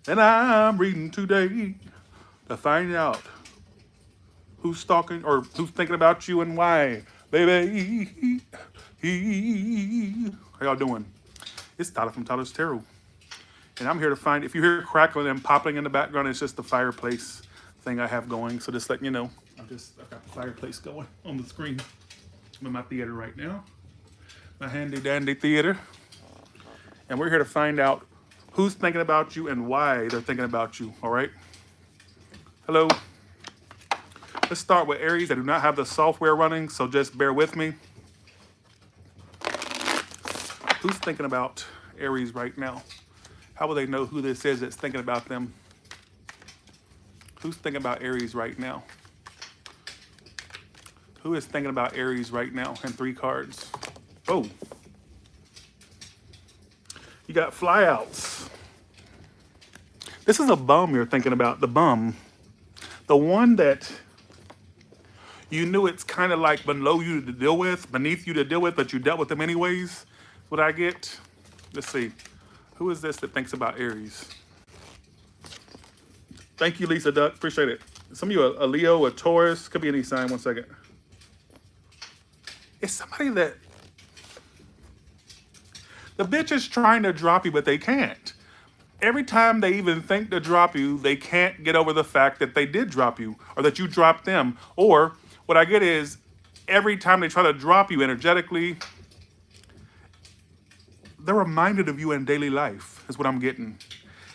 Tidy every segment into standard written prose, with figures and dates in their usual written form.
And I'm reading today to find out who's stalking or who's thinking about you and why. Baby, how y'all doing? It's Tyler from Tyler's Tarot. And I'm here to find, if you hear crackling and popping in the background, it's just the fireplace thing I have going. So just letting you know, I've got the fireplace going on the screen. I'm in my theater right now, my handy dandy theater. And we're here to find out who's thinking about you and why they're thinking about you, all right? Hello. Let's start with Aries. I do not have the software running, so just bear with me. Who's thinking about Aries right now? How will they know who this is that's thinking about them? Who's thinking about Aries right now? Who is thinking about Aries right now? And 3 cards. Oh. You got flyouts. This is a bum you're thinking about. The bum. The one that you knew it's kind of like below you to deal with, beneath you to deal with, but you dealt with them anyways. What I get? Let's see. Who is this that thinks about Aries? Thank you, Lisa Duck. Appreciate it. Some of you are a Leo, a Taurus. Could be any sign. One second. It's somebody that the bitch is trying to drop you, but they can't. Every time they even think to drop you, they can't get over the fact that they did drop you or that you dropped them. Or what I get is every time they try to drop you energetically, they're reminded of you in daily life, is what I'm getting.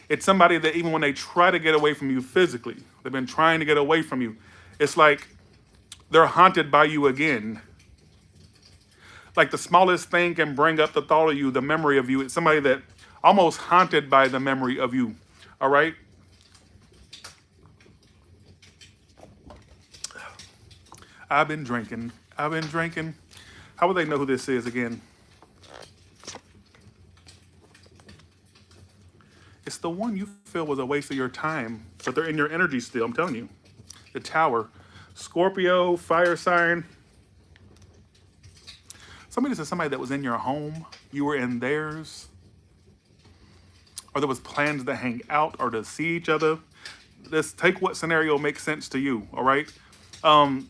It's somebody that even when they try to get away from you physically, they've been trying to get away from you. It's like they're haunted by you again. Like the smallest thing can bring up the thought of you, the memory of you. It's somebody that almost haunted by the memory of you. All right? I've been drinking. I've been drinking. How will they know who this is again? It's the one you feel was a waste of your time, but they're in your energy still, I'm telling you. The Tower. Scorpio, fire sign. Somebody said somebody that was in your home, you were in theirs, or there was plans to hang out or to see each other. Let's take what scenario makes sense to you, all right? I'm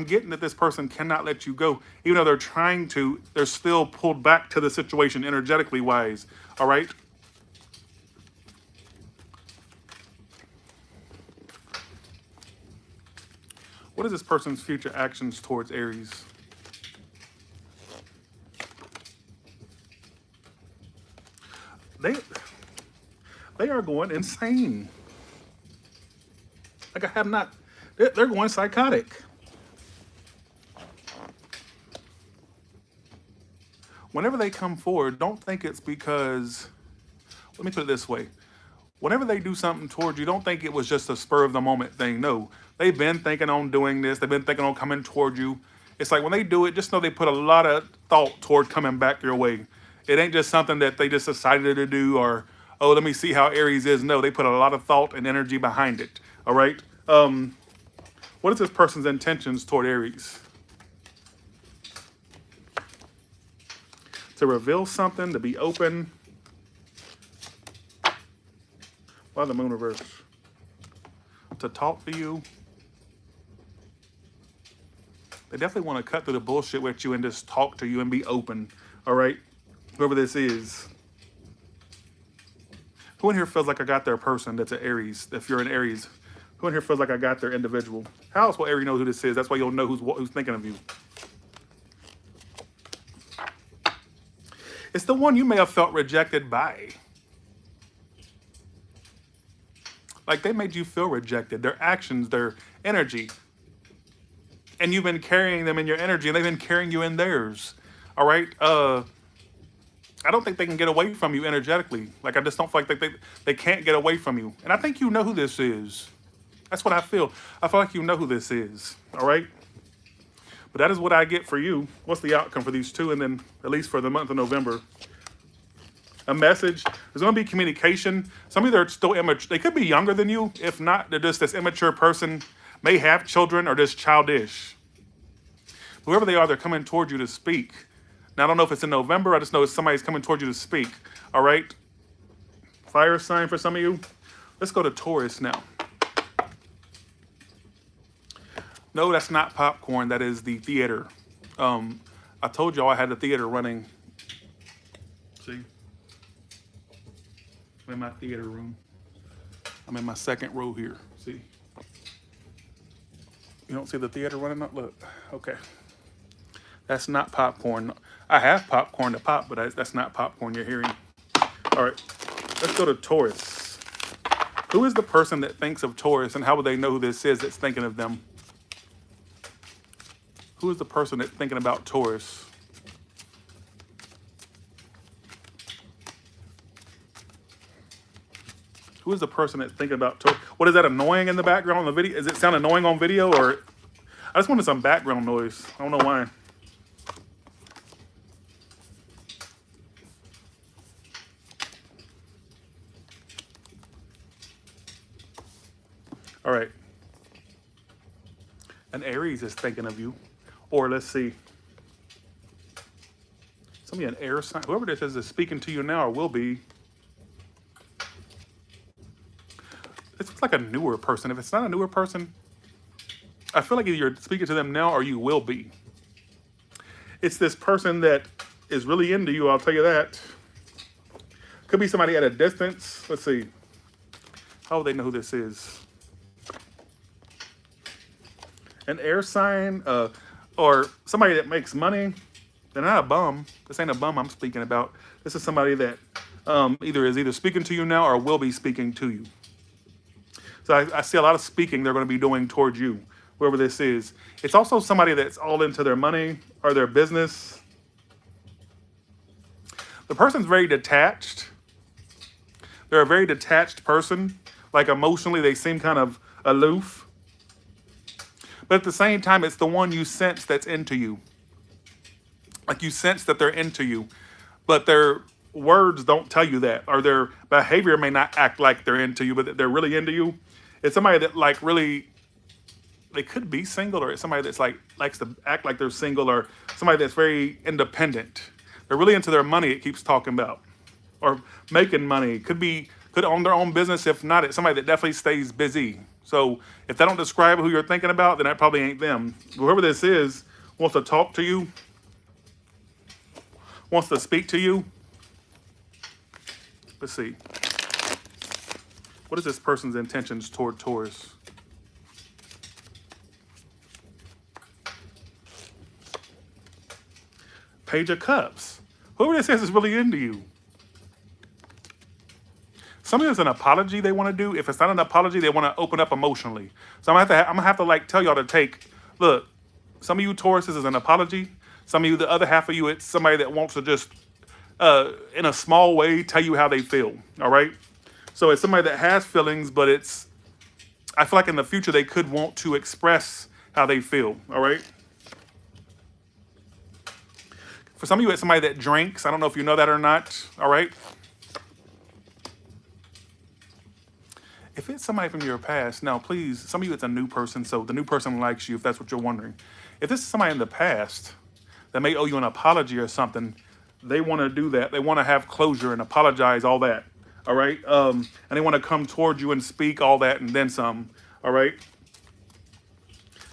getting that this person cannot let you go. Even though they're trying to, they're still pulled back to the situation energetically wise, all right? What is this person's future actions towards Aries? They are going insane. Like I have not, they're going psychotic. Whenever they come forward, don't think it's because, let me put it this way. Whenever they do something towards you, don't think it was just a spur of the moment thing. No, they've been thinking on doing this. They've been thinking on coming toward you. It's like when they do it, just know they put a lot of thought toward coming back your way. It ain't just something that they just decided to do or, oh, let me see how Aries is. No, they put a lot of thought and energy behind it. All right. What is this person's intentions toward Aries? To reveal something, to be open. Why the moon reverse? To talk to you. They definitely want to cut through the bullshit with you and just talk to you and be open. All right? Whoever this is. Who in here feels like I got their person that's an Aries? If you're an Aries. Who in here feels like I got their individual? How else will Aries know who this is? That's why you'll know who's thinking of you. It's the one you may have felt rejected by. Like they made you feel rejected. Their actions, their energy. And you've been carrying them in your energy and they've been carrying you in theirs. All right? I don't think they can get away from you energetically. Like I just don't feel like they can't get away from you. And I think you know who this is. That's what I feel. I feel like you know who this is. All right? But that is what I get for you. What's the outcome for these two? And then at least for the month of November. A message. There's going to be communication. Some of you are still immature. They could be younger than you. If not, they're just this immature person. May have children or just childish. Whoever they are, they're coming toward you to speak. Now, I don't know if it's in November. I just know it's somebody's coming toward you to speak. All right? Fire sign for some of you. Let's go to Taurus now. No, that's not popcorn. That is the theater. I told y'all I had the theater running. See? I'm in my theater room. I'm in my second row here. See? You don't see the theater running up? Look. Okay. That's not popcorn. I have popcorn to pop, but that's not popcorn you're hearing. All right. Let's go to Taurus. Who is the person that thinks of Taurus, and how would they know who this is that's thinking of them? Who is the person that's thinking about Taurus? Who is the person that's thinking about Taurus? What is that annoying in the background on the video? Does it sound annoying on video, or I just wanted some background noise. I don't know why. All right. An Aries is thinking of you. Or let's see. Somebody an air sign. Whoever this is speaking to you now or will be. It's like a newer person. If it's not a newer person, I feel like either you're speaking to them now or you will be. It's this person that is really into you, I'll tell you that. Could be somebody at a distance. Let's see. How will they know who this is? An air sign, or somebody that makes money. They're not a bum. This ain't a bum I'm speaking about. This is somebody that either speaking to you now or will be speaking to you. So I see a lot of speaking they're going to be doing towards you, whoever this is. It's also somebody that's all into their money or their business. The person's very detached. They're a very detached person. Like emotionally, they seem kind of aloof. But at the same time, it's the one you sense that's into you. Like you sense that they're into you, but their words don't tell you that, or their behavior may not act like they're into you, but that they're really into you. It's somebody that like really, they could be single, or it's somebody that's like likes to act like they're single, or somebody that's very independent. They're really into their money. It keeps talking about, or making money. Could own their own business. If not, it's somebody that definitely stays busy. So if they don't describe who you're thinking about, then that probably ain't them. Whoever this is wants to talk to you, wants to speak to you. Let's see. What is this person's intentions toward Taurus? Page of Cups. Whoever this is really into you. Something that's an apology they want to do. If it's not an apology, they want to open up emotionally. So I'm gonna have to like tell y'all to take. Look, some of you Tauruses is an apology. Some of you, the other half of you, it's somebody that wants to just, in a small way, tell you how they feel. All right. So it's somebody that has feelings, but I feel like in the future they could want to express how they feel. All right. For some of you, it's somebody that drinks. I don't know if you know that or not. All right. If it's somebody from your past, now please, some of you it's a new person, so the new person likes you, if that's what you're wondering. If this is somebody in the past that may owe you an apology or something, they want to do that. They want to have closure and apologize, all that. All right. And they want to come toward you and speak all that and then some. All right.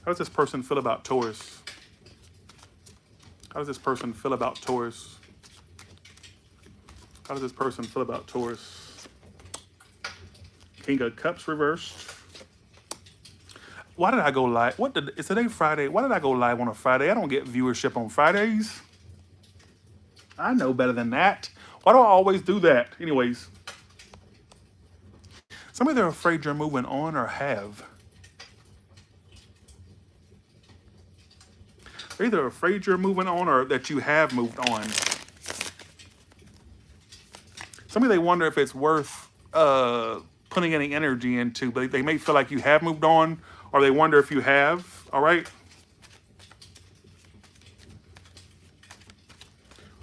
How does this person feel about Taurus? How does this person feel about Taurus? How does this person feel about Taurus? King of Cups reversed. Why did I go live? Is today Friday? Why did I go live on a Friday? I don't get viewership on Fridays. I know better than that. Why do I always do that? Anyways. Some of you are afraid you're moving on or have. They're either afraid you're moving on or that you have moved on. Some of you, they wonder if it's worth putting any energy into, but they may feel like you have moved on, or they wonder if you have. All right.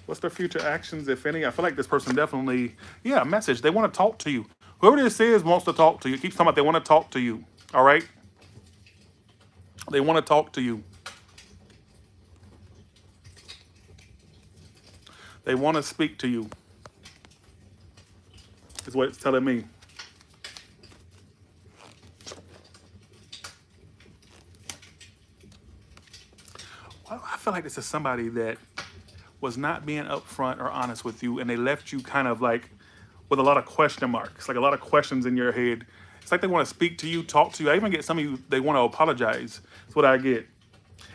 What's their future actions, if any? I feel like this person definitely, a message. They want to talk to you. Whoever this is wants to talk to you. It keeps talking about they want to talk to you. All right. They want to talk to you. They want to speak to you. Is what it's telling me. feel like this is somebody that was not being upfront or honest with you, and they left you kind of like with a lot of question marks, like a lot of questions in your head. It's like they want to speak to you, talk to you. I even get some of you, they want to apologize. That's what I get.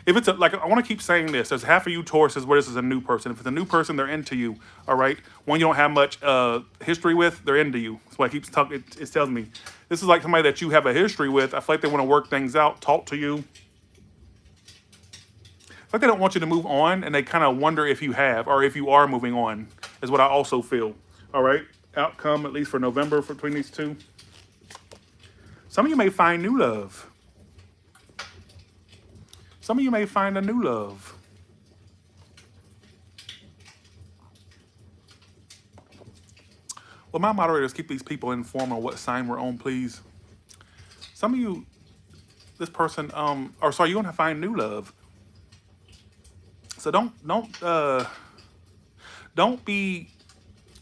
If it's like, I want to keep saying this. There's half of you Tauruses where this is a new person. If it's a new person, they're into you. All right. One you don't have much history with, they're into you. That's why it keeps talking. It tells me this is like somebody that you have a history with. I feel like they want to work things out, talk to you. It's like they don't want you to move on, and they kind of wonder if you have or if you are moving on. Is what I also feel. All right. Outcome at least for November between these two. Some of you may find new love. Some of you may find a new love. Well, my moderators keep these people informed on what sign we're on, please. Some of you, this person, or sorry, you're gonna find new love. So don't be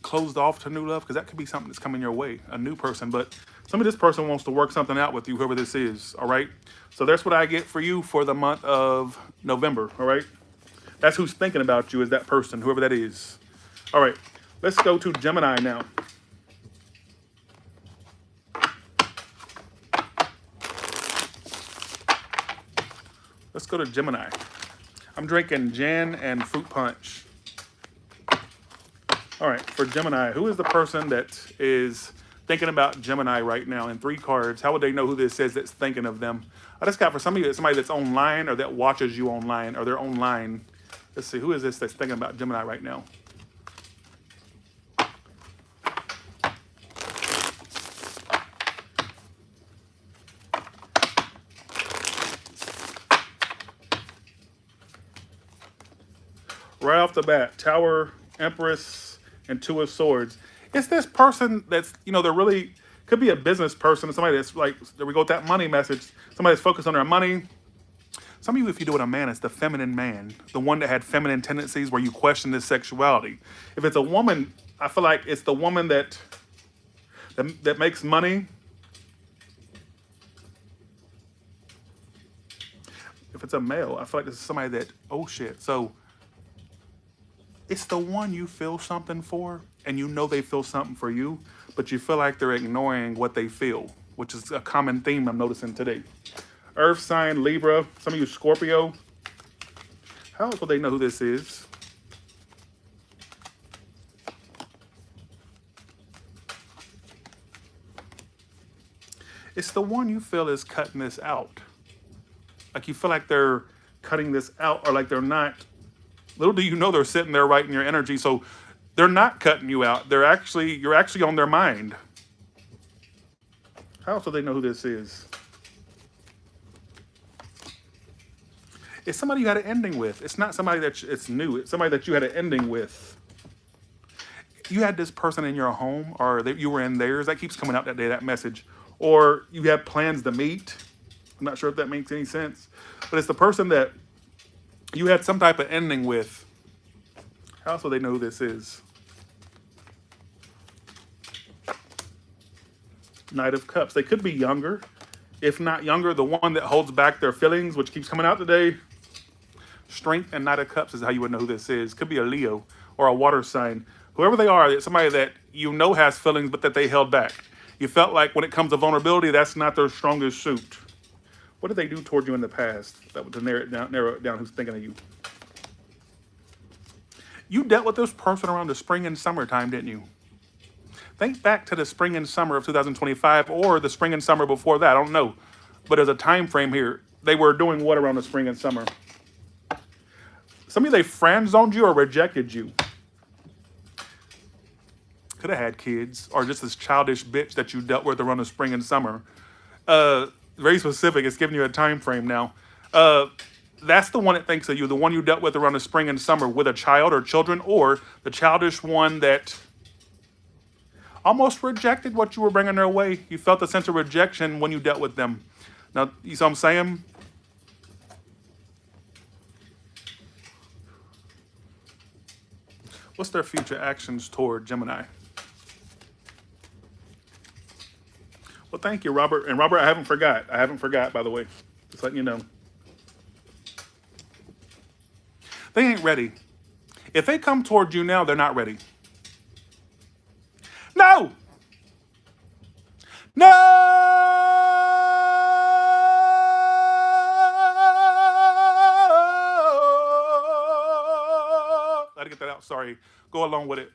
closed off to new love, because that could be something that's coming your way, a new person. But some of this person wants to work something out with you, whoever this is. All right. So that's what I get for you for the month of November. All right. That's who's thinking about you, is that person, whoever that is. All right. Let's go to Gemini now. Let's go to Gemini. I'm drinking gin and fruit punch. All right, for Gemini, who is the person that is thinking about Gemini right now in 3 cards? How would they know who this is that's thinking of them? I just got for some of you, somebody that's online or that watches you online or they're online. Let's see, who is this that's thinking about Gemini right now? Right off the bat, Tower, Empress, and 2 of Swords. It's this person that's, they're really, could be a business person, somebody that's like, there we go with that money message, somebody that's focused on their money. Some of you, if you do it a man, it's the feminine man, the one that had feminine tendencies where you question his sexuality. If it's a woman, I feel like it's the woman that makes money. If it's a male, I feel like this is somebody that, oh shit. So it's the one you feel something for, and you know they feel something for you, but you feel like they're ignoring what they feel, which is a common theme I'm noticing today. Earth sign, Libra, some of you Scorpio. How else will they know who this is? It's the one you feel is cutting this out. Like you feel like they're cutting this out, or like they're not. Little do you know they're sitting there right in your energy. So they're not cutting you out. You're actually on their mind. How else do they know who this is? It's somebody you had an ending with. It's not somebody it's new. It's somebody that you had an ending with. You had this person in your home, or that you were in theirs. That keeps coming out that day, that message. Or you have plans to meet. I'm not sure if that makes any sense. But it's the person that you had some type of ending with. How else will they know who this is? Knight of Cups. They could be younger. If not younger, the one that holds back their feelings, which keeps coming out today. Strength and Knight of Cups is how you would know who this is. Could be a Leo or a water sign. Whoever they are, it's somebody that you know has feelings, but that they held back. You felt like when it comes to vulnerability, that's not their strongest suit. What did they do toward you in the past? That would narrow it down who's thinking of you. You dealt with this person around the spring and summertime, didn't you? Think back to the spring and summer of 2025, or the spring and summer before that. I don't know. But there's a time frame here. They were doing what around the spring and summer? Some of you, they friend-zoned you or rejected you. Could have had kids, or just this childish bitch that you dealt with around the spring and summer. Very specific. It's giving you a time frame now. That's the one that thinks of you, the one you dealt with around the spring and summer with a child or children, or the childish one that almost rejected what you were bringing their way. You felt a sense of rejection when you dealt with them. Now, you see what I'm saying? What's their future actions toward Gemini? Well, thank you, Robert. And Robert, I haven't forgot, by the way. Just letting you know. They ain't ready. If they come toward you now, they're not ready. No! No! I had to get that out. Sorry. Go along with it.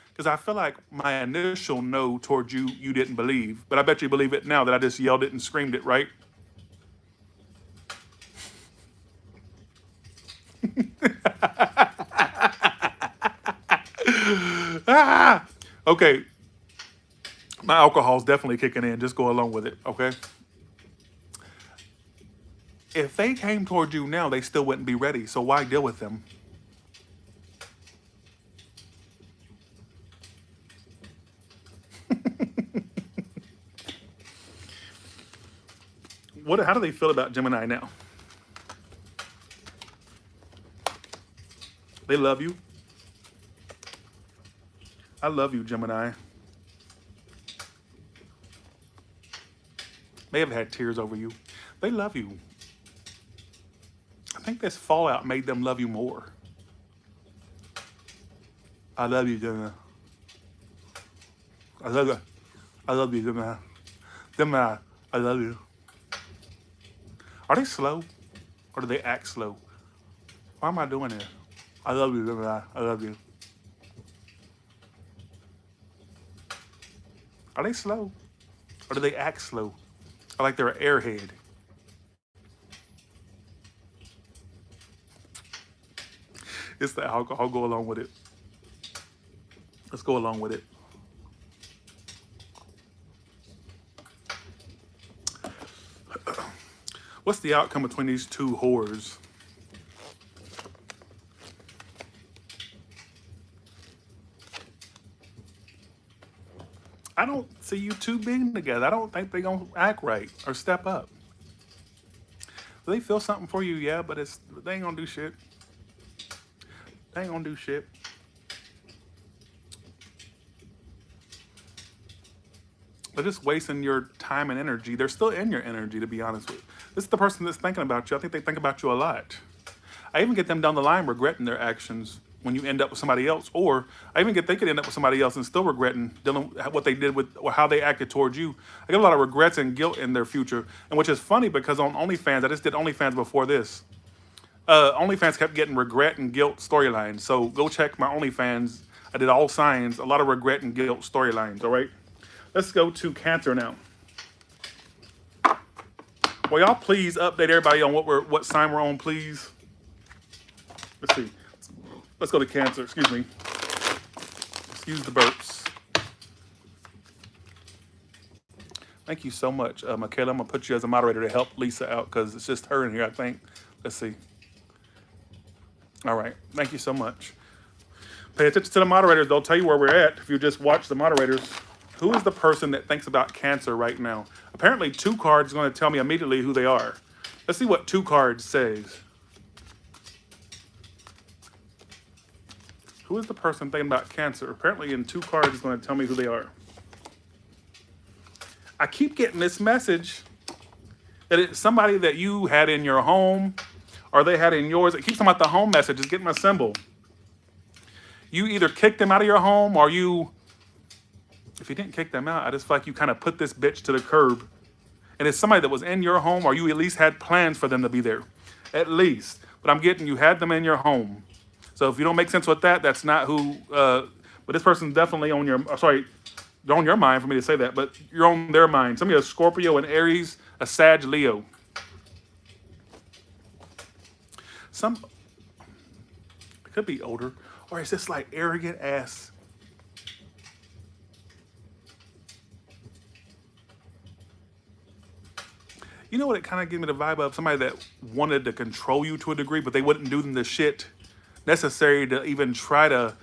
Because I feel like my initial no towards you, you didn't believe. But I bet you believe it now that I just yelled it and screamed it, right? Ah! Okay. My alcohol's definitely kicking in. Just go along with it, okay? If they came toward you now, they still wouldn't be ready. So why deal with them? What? How do they feel about Gemini now? They love you. I love you, Gemini. They have had tears over you. They love you. I think this fallout made them love you more. I love you, Gemini. I love you. I love you, Gemini. Gemini, I love you. Are they slow? Or do they act slow? Why am I doing this? I love you, Gemini. I love you. Are they slow? Or do they act slow? Or like they're an airhead? It's the alcohol. Go along with it. Let's go along with it. What's the outcome between these two whores? I don't see you two being together. I don't think they're gonna act right or step up. Do they feel something for you? Yeah, but they ain't gonna do shit. They ain't gonna do shit. They're just wasting your time and energy. They're still in your energy, to be honest with you. This is the person that's thinking about you. I think they think about you a lot. I even get them down the line regretting their actions when you end up with somebody else. Or I even get they could end up with somebody else and still regretting dealing with what they did with or how they acted towards you. I get a lot of regrets and guilt in their future. And which is funny because on OnlyFans, I just did OnlyFans before this. OnlyFans kept getting regret and guilt storylines. So go check my OnlyFans. I did all signs, a lot of regret and guilt storylines, all right? Let's go to Cancer now. Will y'all please update everybody on what sign we're on, please? Let's see. Let's go to Cancer. Excuse me. Excuse the burps. Thank you so much, Michaela. I'm gonna put you as a moderator to help Lisa out because it's just her in here, I think. Let's see. All right. Thank you so much. Pay attention to the moderators. They'll tell you where we're at if you just watch the moderators. Who is the person that thinks about Cancer right now? Apparently, 2 cards are going to tell me immediately who they are. Let's see what 2 cards says. Who is the person thinking about Cancer? Apparently, in 2 cards is going to tell me who they are. I keep getting this message that it's somebody that you had in your home or they had in yours. It keeps talking about the home message. It's getting my symbol. You either kicked them out of your home or you... If you didn't kick them out, I just feel like you kind of put this bitch to the curb. And it's somebody that was in your home or you at least had plans for them to be there. At least. But I'm getting you had them in your home. So if you don't make sense with that, that's not who... but this person's definitely on your... Sorry, they're on your mind for me to say that, but you're on their mind. Somebody a Scorpio, an Aries, a Sag, Leo. It could be older. Or it's just like arrogant ass... You know what it kind of gives me the vibe of? Somebody that wanted to control you to a degree, but they wouldn't do the shit necessary to even try to...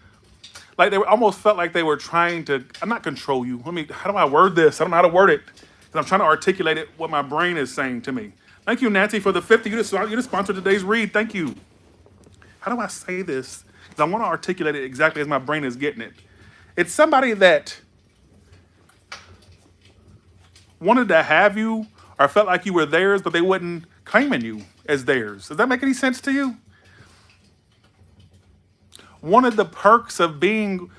Like they almost felt like they were trying to... I'm not control you. How do I word this? I don't know how to word it. Because I'm trying to articulate it, what my brain is saying to me. Thank you, Nancy, for the 50. You just sponsored today's read. Thank you. How do I say this? Because I want to articulate it exactly as my brain is getting it. It's somebody that wanted to have you or felt like you were theirs, but they wasn't claiming you as theirs. Does that make any sense to you? wanted the perks of being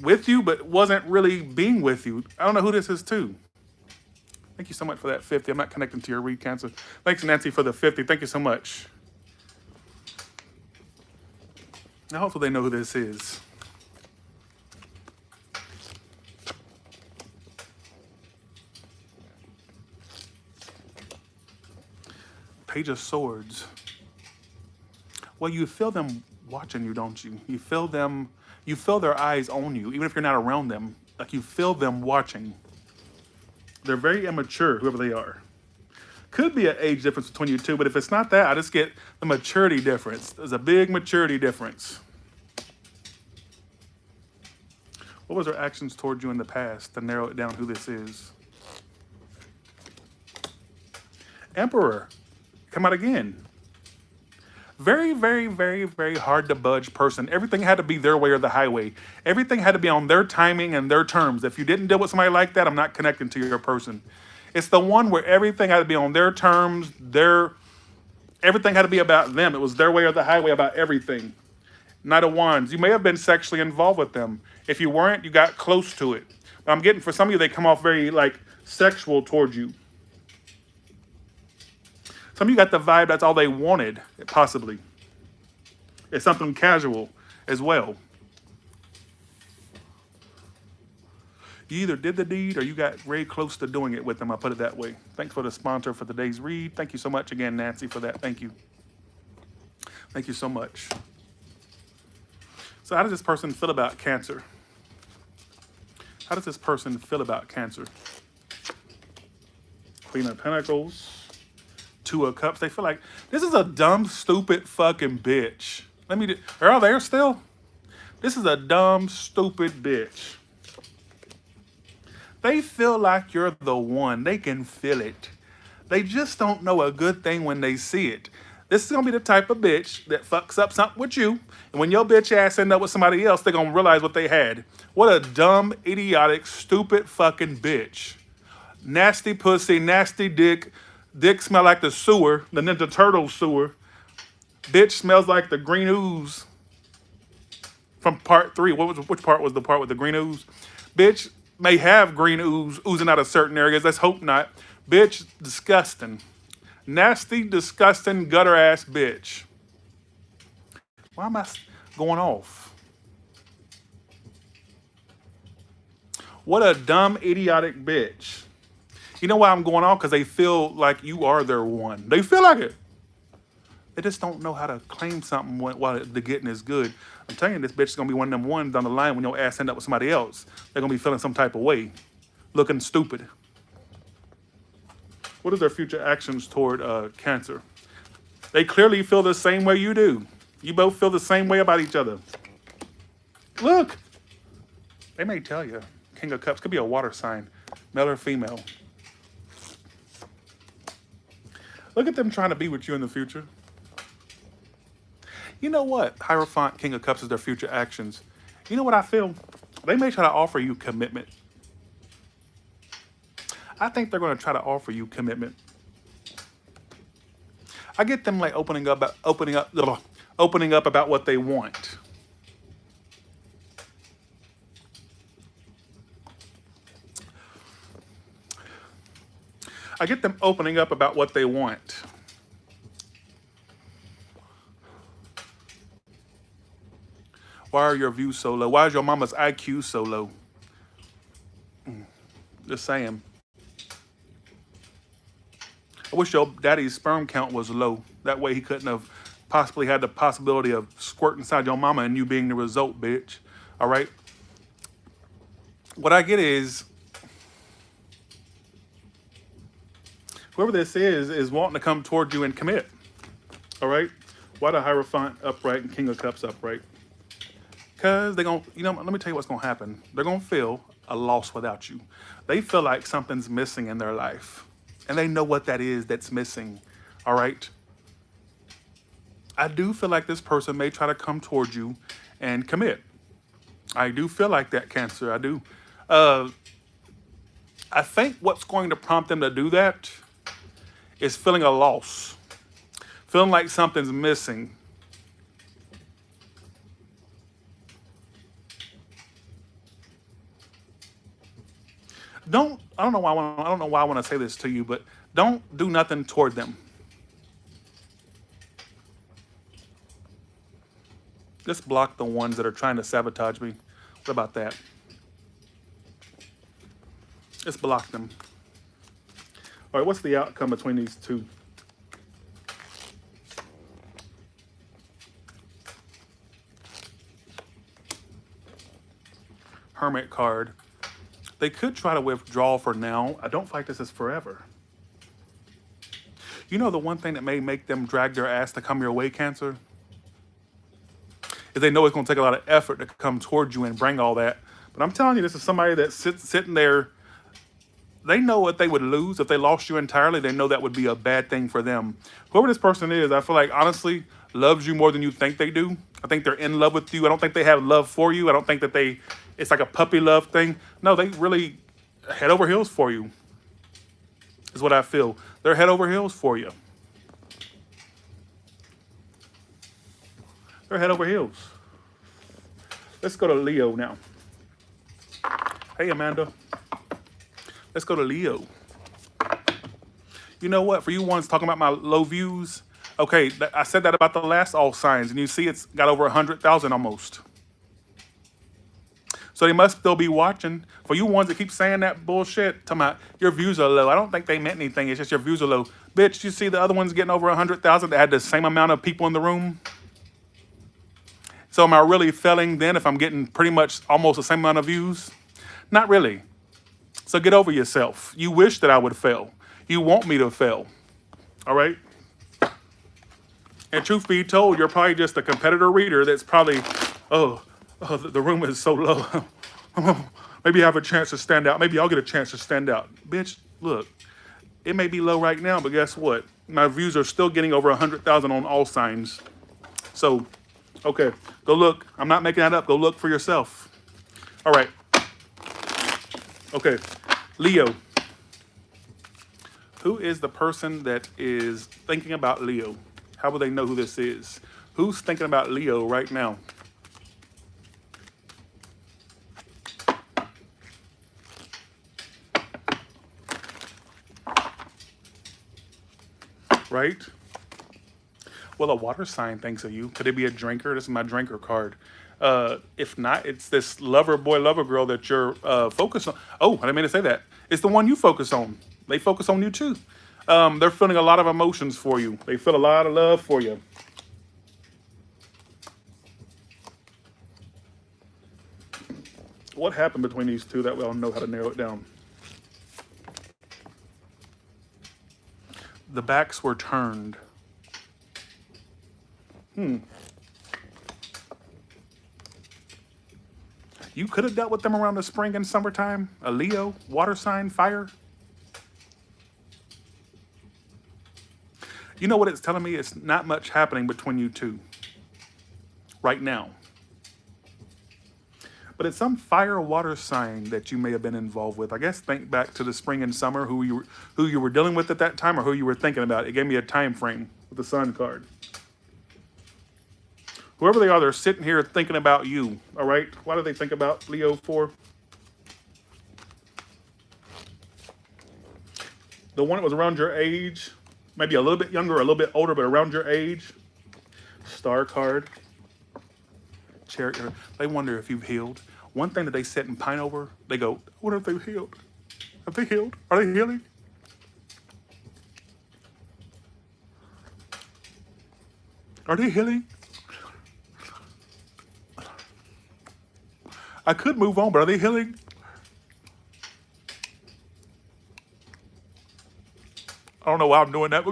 with you, but wasn't really being with you. I don't know who this is to. Thank you so much for that 50. I'm not connecting to your read, Cancer. Thanks, Nancy, for the 50. Thank you so much. Now, hopefully they know who this is. Page of Swords. Well, you feel them watching you, don't you? You feel their eyes on you, even if you're not around them. Like you feel them watching. They're very immature, whoever they are. Could be an age difference between you two, but if it's not that, I just get the maturity difference. There's a big maturity difference. What was their actions towards you in the past to narrow it down who this is? Emperor. Come out again. Very, very, very, very hard to budge person. Everything had to be their way or the highway. Everything had to be on their timing and their terms. If you didn't deal with somebody like that, I'm not connecting to your person. It's the one where everything had to be on their terms, everything had to be about them. It was their way or the highway about everything. Knight of Wands. You may have been sexually involved with them. If you weren't, you got close to it. But I'm getting, for some of you, they come off very, like, sexual towards you. Some of you got the vibe that's all they wanted, possibly. It's something casual as well. You either did the deed or you got very close to doing it with them, I'll put it that way. Thanks for the sponsor for today's read. Thank you so much again, Nancy, for that. Thank you. Thank you so much. So how does this person feel about Cancer? How does this person feel about Cancer? Queen of Pentacles. Two of Cups. They feel like this is a dumb, stupid fucking bitch. Are all there still? This is a dumb, stupid bitch. They feel like you're the one. They can feel it. They just don't know a good thing when they see it. This is gonna be the type of bitch that fucks up something with you, and when your bitch ass end up with somebody else, they're gonna realize what they had. What a dumb, idiotic, stupid fucking bitch. Nasty pussy, nasty dick. Dick smell like the sewer, the Ninja Turtle sewer. Bitch smells like the green ooze from part 3. Which part was the part with the green ooze? Bitch may have green ooze oozing out of certain areas. Let's hope not. Bitch, disgusting. Nasty, disgusting, gutter ass bitch. Why am I going off? What a dumb, idiotic bitch. You know why I'm going off? Because they feel like you are their one. They feel like it. They just don't know how to claim something while the getting is good. I'm telling you, this bitch is going to be one of them ones down the line when your ass end up with somebody else. They're going to be feeling some type of way. Looking stupid. What are their future actions toward Cancer? They clearly feel the same way you do. You both feel the same way about each other. Look. They may tell you. King of Cups could be a water sign. Male or female. Look at them trying to be with you in the future. You know what? Hierophant, King of Cups is their future actions. You know what I feel? They may try to offer you commitment. I think they're going to try to offer you commitment. I get them like opening up about what they want. I get them opening up about what they want. Why are your views so low? Why is your mama's IQ so low? Just saying. I wish your daddy's sperm count was low. That way he couldn't have possibly had the possibility of squirting inside your mama and you being the result, bitch. All right? What I get is, whoever this is wanting to come toward you and commit. All right? Why the Hierophant upright and King of Cups upright? Because they're going to, let me tell you what's going to happen. They're going to feel a loss without you. They feel like something's missing in their life. And they know what that is that's missing. All right? I do feel like this person may try to come toward you and commit. I do feel like that, Cancer. I do. I think what's going to prompt them to do that is feeling a loss. Feeling like something's missing. Don't. I don't know why. I don't know why I want to say this to you, but don't do nothing toward them. Just block the ones that are trying to sabotage me. What about that? Just block them. All right. What's the outcome between these two? Hermit card. They could try to withdraw for now. I don't feel like this is forever. You know the one thing that may make them drag their ass to come your way, Cancer, is they know it's going to take a lot of effort to come towards you and bring all that. But I'm telling you, this is somebody that's sitting there. They know what they would lose if they lost you entirely. They know that would be a bad thing for them. Whoever this person is, I feel like honestly loves you more than you think they do. I think they're in love with you. I don't think they have love for you. I don't think that it's like a puppy love thing. No, they really head over heels for you, is what I feel. They're head over heels for you. They're head over heels. Let's go to Leo now. Hey, Amanda. Let's go to Leo. You know what? For you ones talking about my low views, okay, I said that about the last all signs, and you see it's got over 100,000 almost. So they must still be watching. For you ones that keep saying that bullshit, talking about your views are low. I don't think they meant anything. It's just your views are low. Bitch, you see the other ones getting over 100,000 that had the same amount of people in the room? So am I really failing then if I'm getting pretty much almost the same amount of views? Not really. So get over yourself. You wish that I would fail. You want me to fail. All right? And truth be told, you're probably just a competitor reader that's probably, the room is so low. Maybe I have a chance to stand out. Maybe I'll get a chance to stand out. Bitch, look, it may be low right now, but guess what? My views are still getting over 100,000 on all signs. So, okay, go look. I'm not making that up. Go look for yourself. All right. Okay, Leo. Who is the person that is thinking about Leo? How will they know who this is? Who's thinking about Leo right now? Right? Well, a water sign thinks of you. Could it be a drinker? This is my drinker card. If not, it's this lover boy, lover girl that you're focused on. Oh, I didn't mean to say that. It's the one you focus on. They focus on you too. They're feeling a lot of emotions for you. They feel a lot of love for you. What happened between these two that we all know how to narrow it down? The backs were turned. You could have dealt with them around the spring and summertime. A Leo, water sign, fire. You know what it's telling me? It's not much happening between you two right now. But it's some fire water sign that you may have been involved with. I guess think back to the spring and summer, who you were dealing with at that time or who you were thinking about. It gave me a time frame with the sun card. Whoever they are, they're sitting here thinking about you, all right? Why do they think about Leo for? The one that was around your age, maybe a little bit younger or a little bit older, but around your age. Star card. Chariot. They wonder if you've healed. One thing that they sit and pine over, they go, I wonder if they've healed. Have they healed? Are they healing? Are they healing? I could move on, but are they healing? I don't know why I'm doing that.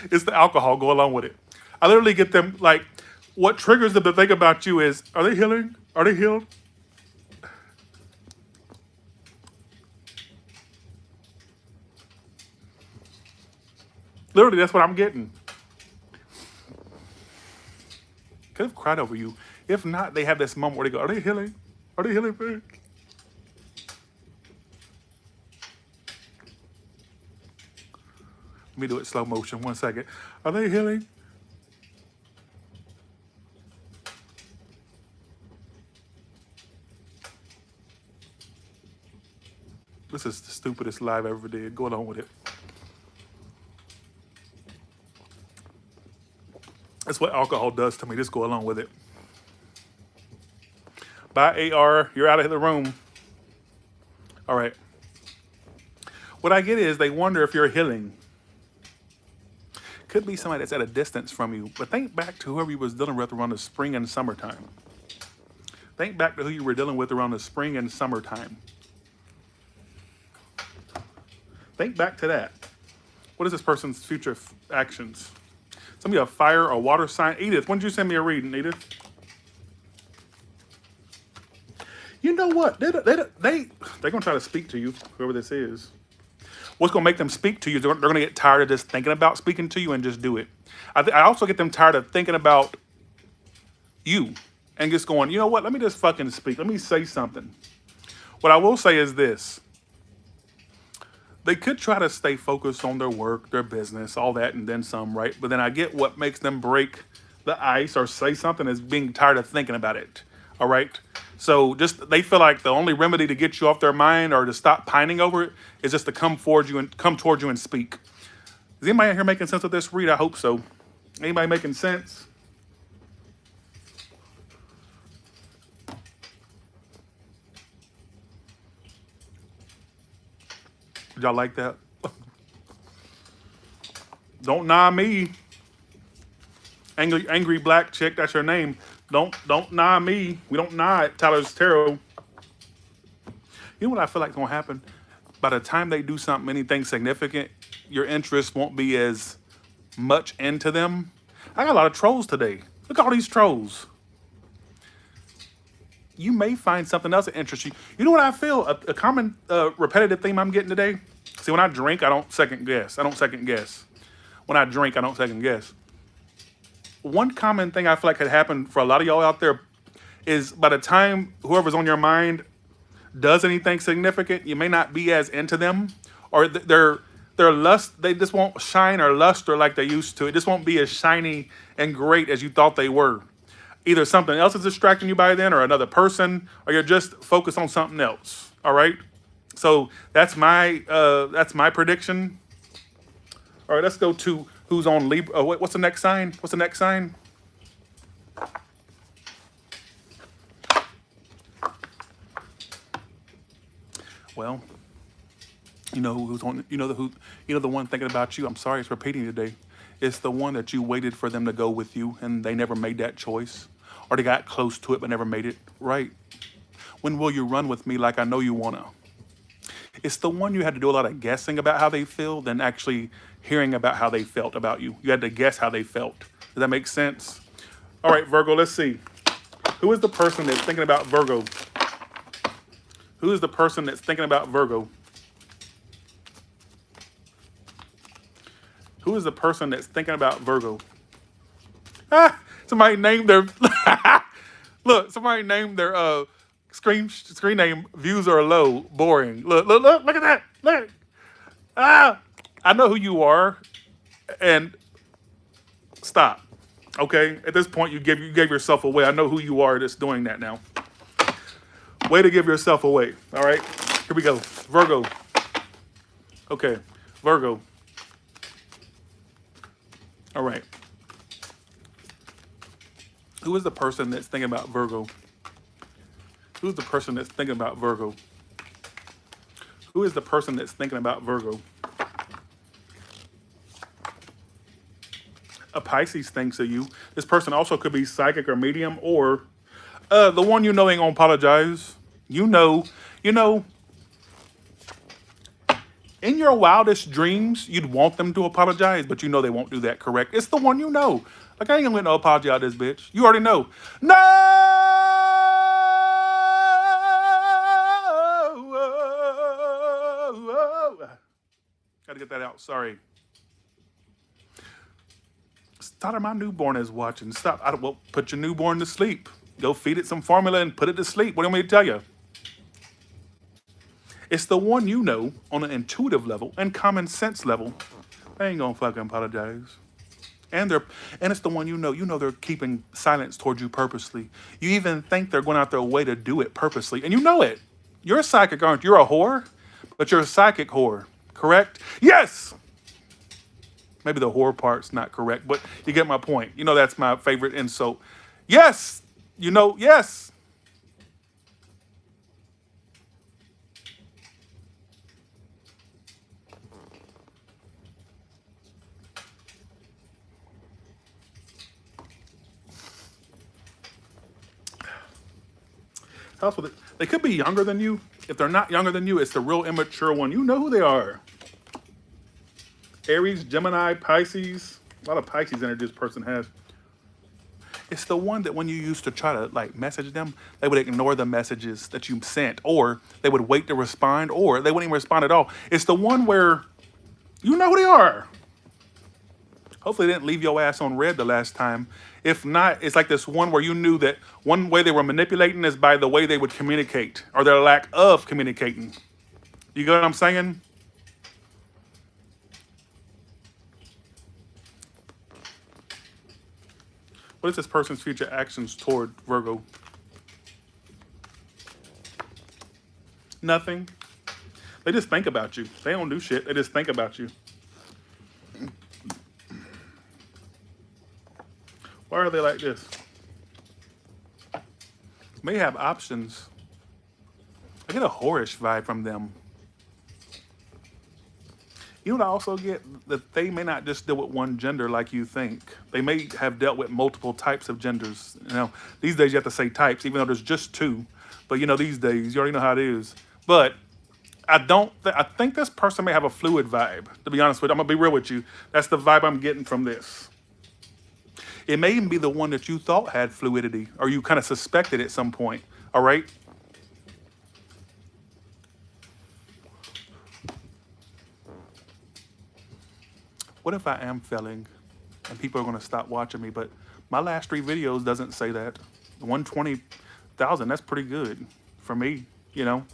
It's the alcohol. Go along with it. I literally get them, like, what triggers them to think about you is, are they healing? Are they healed? Literally, that's what I'm getting. Could have cried over you. If not, they have this moment where they go, are they healing? Are they healing, man? Let me do it slow motion. 1 second. Are they healing? This is the stupidest live I ever did. Go along with it. That's what alcohol does to me. Just go along with it. Bye, AR. You're out of the room. All right. What I get is they wonder if you're healing. Could be somebody that's at a distance from you. But think back to whoever you was dealing with around the spring and summertime. Think back to who you were dealing with around the spring and summertime. Think back to that. What is this person's future actions? Somebody a fire or water sign. Edith, when did you send me a reading, Edith? You know what? They're gonna try to speak to you, whoever this is. What's gonna make them speak to you? They're gonna get tired of just thinking about speaking to you and just do it. I also get them tired of thinking about you and just going, you know what? Let me just fucking speak. Let me say something. What I will say is this. They could try to stay focused on their work, their business, all that, and then some, right? But then I get what makes them break the ice or say something is being tired of thinking about it. All right. So just they feel like the only remedy to get you off their mind or to stop pining over it is just to come towards you and speak. Is anybody out here making sense of this read? I hope so. Anybody making sense? Did y'all like that? Don't nah me. Angry black chick, that's your name. Don't nah me. We don't nah at Tyler's Tarot. You know what I feel like gonna happen? By the time they do something, anything significant, your interest won't be as much into them. I got a lot of trolls today. Look at all these trolls. You may find something else that interests you. You know what I feel? A common repetitive theme I'm getting today. See, when I drink, I don't second guess. When I drink, I don't second guess. One common thing I feel like could happen for a lot of y'all out there is by the time whoever's on your mind does anything significant, you may not be as into them, or their lust, they just won't shine or luster like they used to. It just won't be as shiny and great as you thought they were. Either something else is distracting you by then, or another person, or you're just focused on something else. All right. So that's my prediction. All right, let's go to who's on Libra. What's the next sign? Well, you know who's on. You know the one thinking about you. I'm sorry, it's repeating today. It's the one that you waited for them to go with you, and they never made that choice, or they got close to it but never made it right. When will you run with me like I know you wanna? It's the one you had to do a lot of guessing about how they feel than actually hearing about how they felt about you. You had to guess how they felt. Does that make sense? All right, Virgo, let's see. Who is the person that's thinking about Virgo? Who is the person that's thinking about Virgo? Who is the person that's thinking about Virgo? Ah, somebody named their look. Somebody named their screen name. Views are low, boring. Look at that. Look. Ah, I know who you are, and stop. Okay, at this point, you gave yourself away. I know who you are that's doing that now. Way to give yourself away. All right, here we go. Virgo. Okay, Virgo. All right. Who is the person that's thinking about Virgo? Who's the person that's thinking about Virgo? Who is the person that's thinking about Virgo? A Pisces thinks of you. This person also could be psychic or medium, or the one you know ain't gonna apologize. You know, in your wildest dreams, you'd want them to apologize, but you know they won't do that, correct? It's the one you know. Like, I ain't gonna get no apology out of this bitch. You already know. No! Gotta get that out. Sorry. Tyler, my newborn is watching. Stop. Well, put your newborn to sleep. Go feed it some formula and put it to sleep. What do you want me to tell you? It's the one you know on an intuitive level and common sense level. They ain't gonna fucking apologize. And it's the one you know they're keeping silence towards you purposely. You even think they're going out their way to do it purposely, and you know it. You're a psychic, aren't you? You're a whore. but you're a psychic whore, correct? Yes! Maybe the whore part's not correct, but you get my point. You know that's my favorite insult. Yes! You know, yes! That's what they could be younger than you. If they're not younger than you, it's the real immature one. You know who they are. Aries, Gemini, Pisces. A lot of Pisces energy this person has. It's the one that when you used to try to like message them, they would ignore the messages that you sent, or they would wait to respond, or they wouldn't even respond at all. It's the one where you know who they are. Hopefully they didn't leave your ass on red the last time. If not, it's like this one where you knew that one way they were manipulating is by the way they would communicate or their lack of communicating. You get what I'm saying? What is this person's future actions toward Virgo? Nothing. They just think about you. They don't do shit. They just think about you. Why are they like this? May have options. I get a whorish vibe from them. You know what I also get? That they may not just deal with one gender like you think. They may have dealt with multiple types of genders. You know, these days you have to say types, even though there's just two. But you know, these days you already know how it is. But I don't. I think this person may have a fluid vibe. To be honest with you, I'm gonna be real with you. That's the vibe I'm getting from this. It may even be the one that you thought had fluidity, or you kind of suspected at some point. All right. What if I am failing and people are going to stop watching me? But my last 3 videos doesn't say that. 120,000, that's pretty good for me, you know.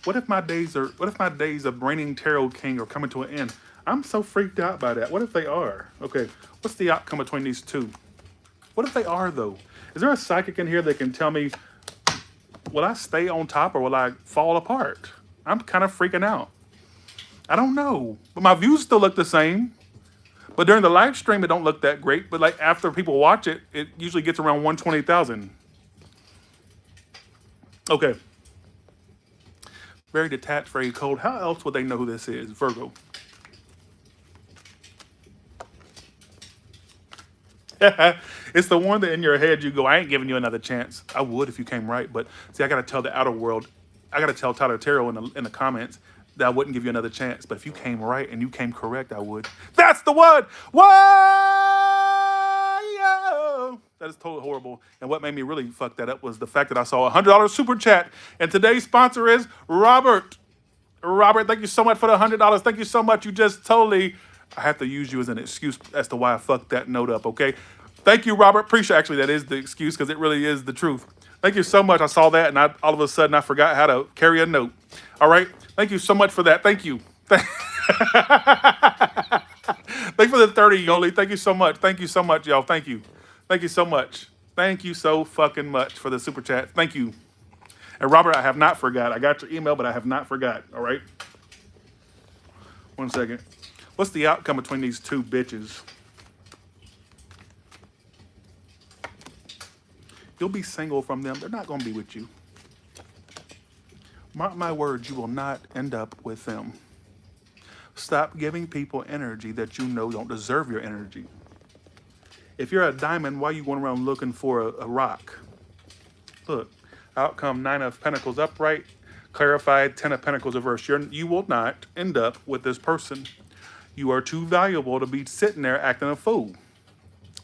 What if my days of reigning tarot king are coming to an end? I'm so freaked out by that. What if they are? Okay, what's the outcome between these two? What if they are though? Is there a psychic in here that can tell me, will I stay on top or will I fall apart? I'm kind of freaking out. I don't know, but my views still look the same. But during the live stream, it don't look that great. But like after people watch it, it usually gets around 120,000. Okay. Very detached, very cold. How else would they know who this is? Virgo. It's the one that in your head you go, I ain't giving you another chance. I would if you came right. But see, I got to tell the outer world, I got to tell Tyler Tarot in the comments that I wouldn't give you another chance. But if you came right and you came correct, I would. That's the one. Why? That is totally horrible. And what made me really fuck that up was the fact that I saw a $100 super chat. And today's sponsor is Robert. Robert, thank you so much for the $100. Thank you so much. You just totally, I have to use you as an excuse as to why I fucked that note up, okay? Thank you, Robert. Appreciate, actually, that is the excuse because it really is the truth. Thank you so much. I saw that and all of a sudden I forgot how to carry a note. All right? Thank you so much for that. Thank you. Thank you for the 30, Yoli. Thank you so much. Thank you so much, y'all. Thank you. Thank you so much. Thank you so fucking much for the super chat. Thank you. And Robert, I have not forgot. I got your email, but I have not forgot. All right? 1 second. What's the outcome between these two bitches? You'll be single from them. They're not going to be with you. Mark my words, you will not end up with them. Stop giving people energy that you know don't deserve your energy. If you're a diamond, why are you going around looking for a rock? Look, outcome 9 of Pentacles upright, clarified 10 of Pentacles reversed. You will not end up with this person. You are too valuable to be sitting there acting a fool.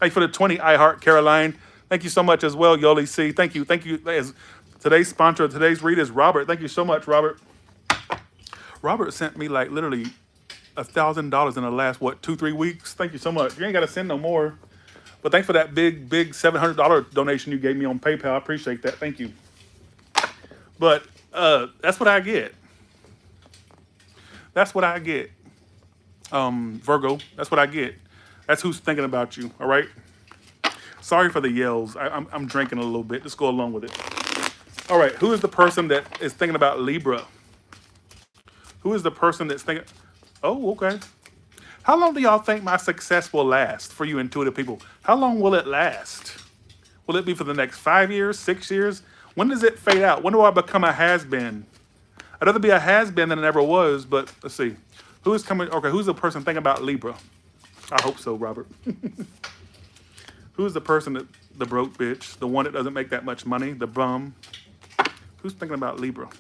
Hey, for the 20, I Heart Caroline. Thank you so much as well, Yoli C. Thank you. Thank you. Today's sponsor of today's read is Robert. Thank you so much, Robert. Robert sent me like literally $1,000 in the last, 2-3 weeks. Thank you so much. You ain't got to send no more. But thanks for that big $700 donation you gave me on PayPal. I appreciate that. Thank you. But that's what I get. That's what I get. Virgo, that's what I get. That's who's thinking about you, all right? Sorry for the yells. I'm drinking a little bit. Let's go along with it. All right, who is the person that is thinking about Libra? Who is the person that's thinking, oh, okay. How long do y'all think my success will last for you intuitive people? How long will it last? Will it be for the next 5 years, 6 years? When does it fade out? When do I become a has-been? I'd rather be a has-been than I ever was, but let's see. Who is coming? Okay, who's the person thinking about Libra? I hope so, Robert. Who's the person that, the broke bitch, the one that doesn't make that much money, the bum? Who's thinking about Libra?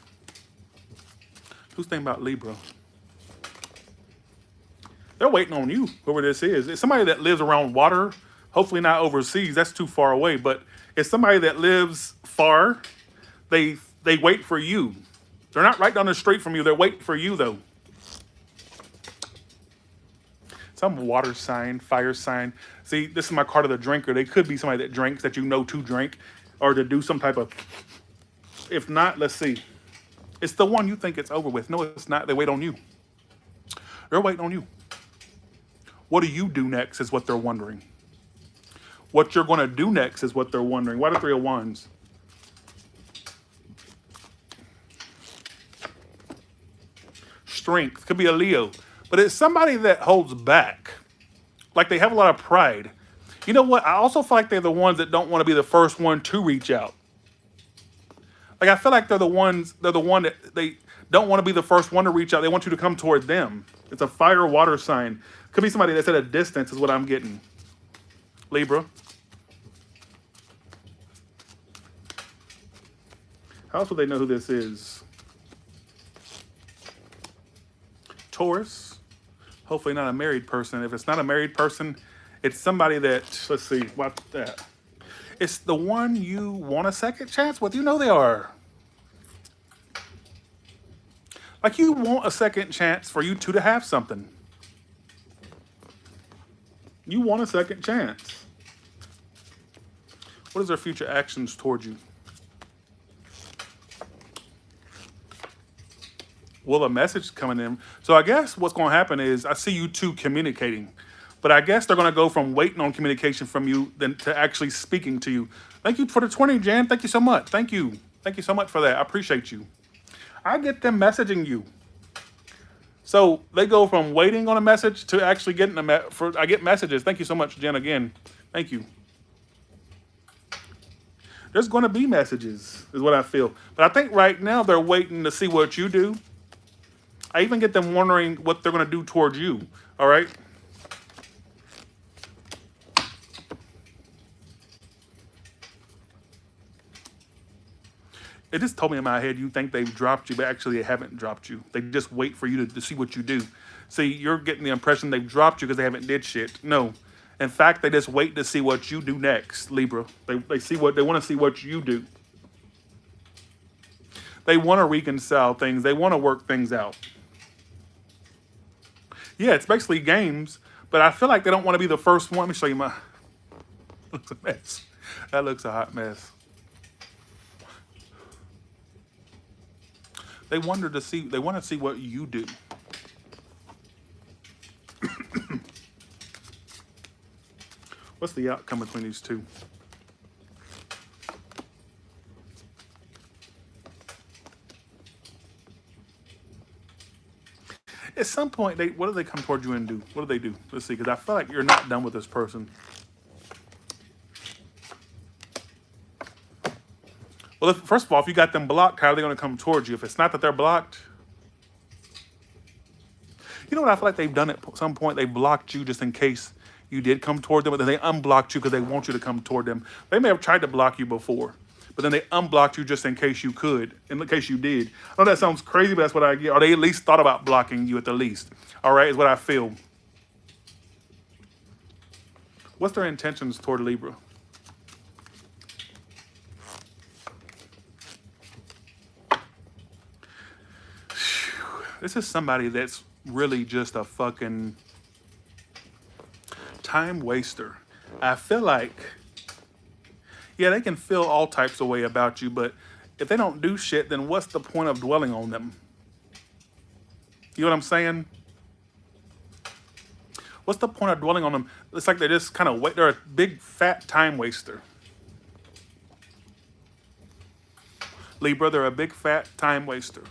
Who's thinking about Libra? They're waiting on you, whoever this is. It's somebody that lives around water, hopefully not overseas. That's too far away, but it's somebody that lives far. They wait for you. They're not right down the street from you. They're waiting for you, though. Some water sign, fire sign. See, this is my card of the drinker. They could be somebody that drinks, that you know to drink, or to do some type of... If not, let's see. It's the one you think it's over with. No, it's not. They wait on you. They're waiting on you. What do you do next is what they're wondering. What you're going to do next is what they're wondering. Why the Three of Wands? Strength. Could be a Leo. But it's somebody that holds back. Like they have a lot of pride. You know what? I also feel like they're the ones that don't want to be the first one to reach out. Like I feel like they're the one that they don't want to be the first one to reach out. They want you to come toward them. It's a fire water sign. Could be somebody that's at a distance is what I'm getting. Libra. How else would they know who this is? Taurus. Hopefully not a married person. If it's not a married person, it's somebody that, let's see, what's that? It's the one you want a second chance with. You know they are. Like you want a second chance for you two to have something. You want a second chance. What is their future actions towards you? Will a message coming in? So I guess what's going to happen is I see you two communicating. But I guess they're going to go from waiting on communication from you then to actually speaking to you. Thank you for the 20, Jan. Thank you so much. Thank you. Thank you so much for that. I appreciate you. I get them messaging you. So they go from waiting on a message to actually getting I get messages. Thank you so much, Jen, again. Thank you. There's going to be messages, is what I feel. But I think right now they're waiting to see what you do. I even get them wondering what they're going to do towards you. All right? It just told me in my head you think they've dropped you, but actually they haven't dropped you. They just wait for you to see what you do. See, you're getting the impression they've dropped you because they haven't did shit. No. In fact, they just wait to see what you do next, Libra. They want to see what you do. They want to reconcile things. They want to work things out. Yeah, it's basically games, but I feel like they don't want to be the first one. Let me show you my... Looks a mess. That looks a hot mess. They want to see what you do. What's the outcome between these two? At some point, what do they come toward you and do? What do they do? Let's see, because I feel like you're not done with this person. Well, first of all, if you got them blocked, how are they going to come towards you? If it's not that they're blocked, you know what I feel like they've done at some point? They blocked you just in case you did come toward them, but then they unblocked you because they want you to come toward them. They may have tried to block you before, but then they unblocked you just in case you could, in case you did. I know that sounds crazy, but that's what I get. Or they at least thought about blocking you at the least. All right, is what I feel. What's their intentions toward Libra? This is somebody that's really just a fucking time waster. I feel like, yeah, they can feel all types of way about you, but if they don't do shit, then what's the point of dwelling on them? You know what I'm saying? What's the point of dwelling on them? It's like they're just kind of wait. They're a big fat time waster. Libra, they're a big fat time waster.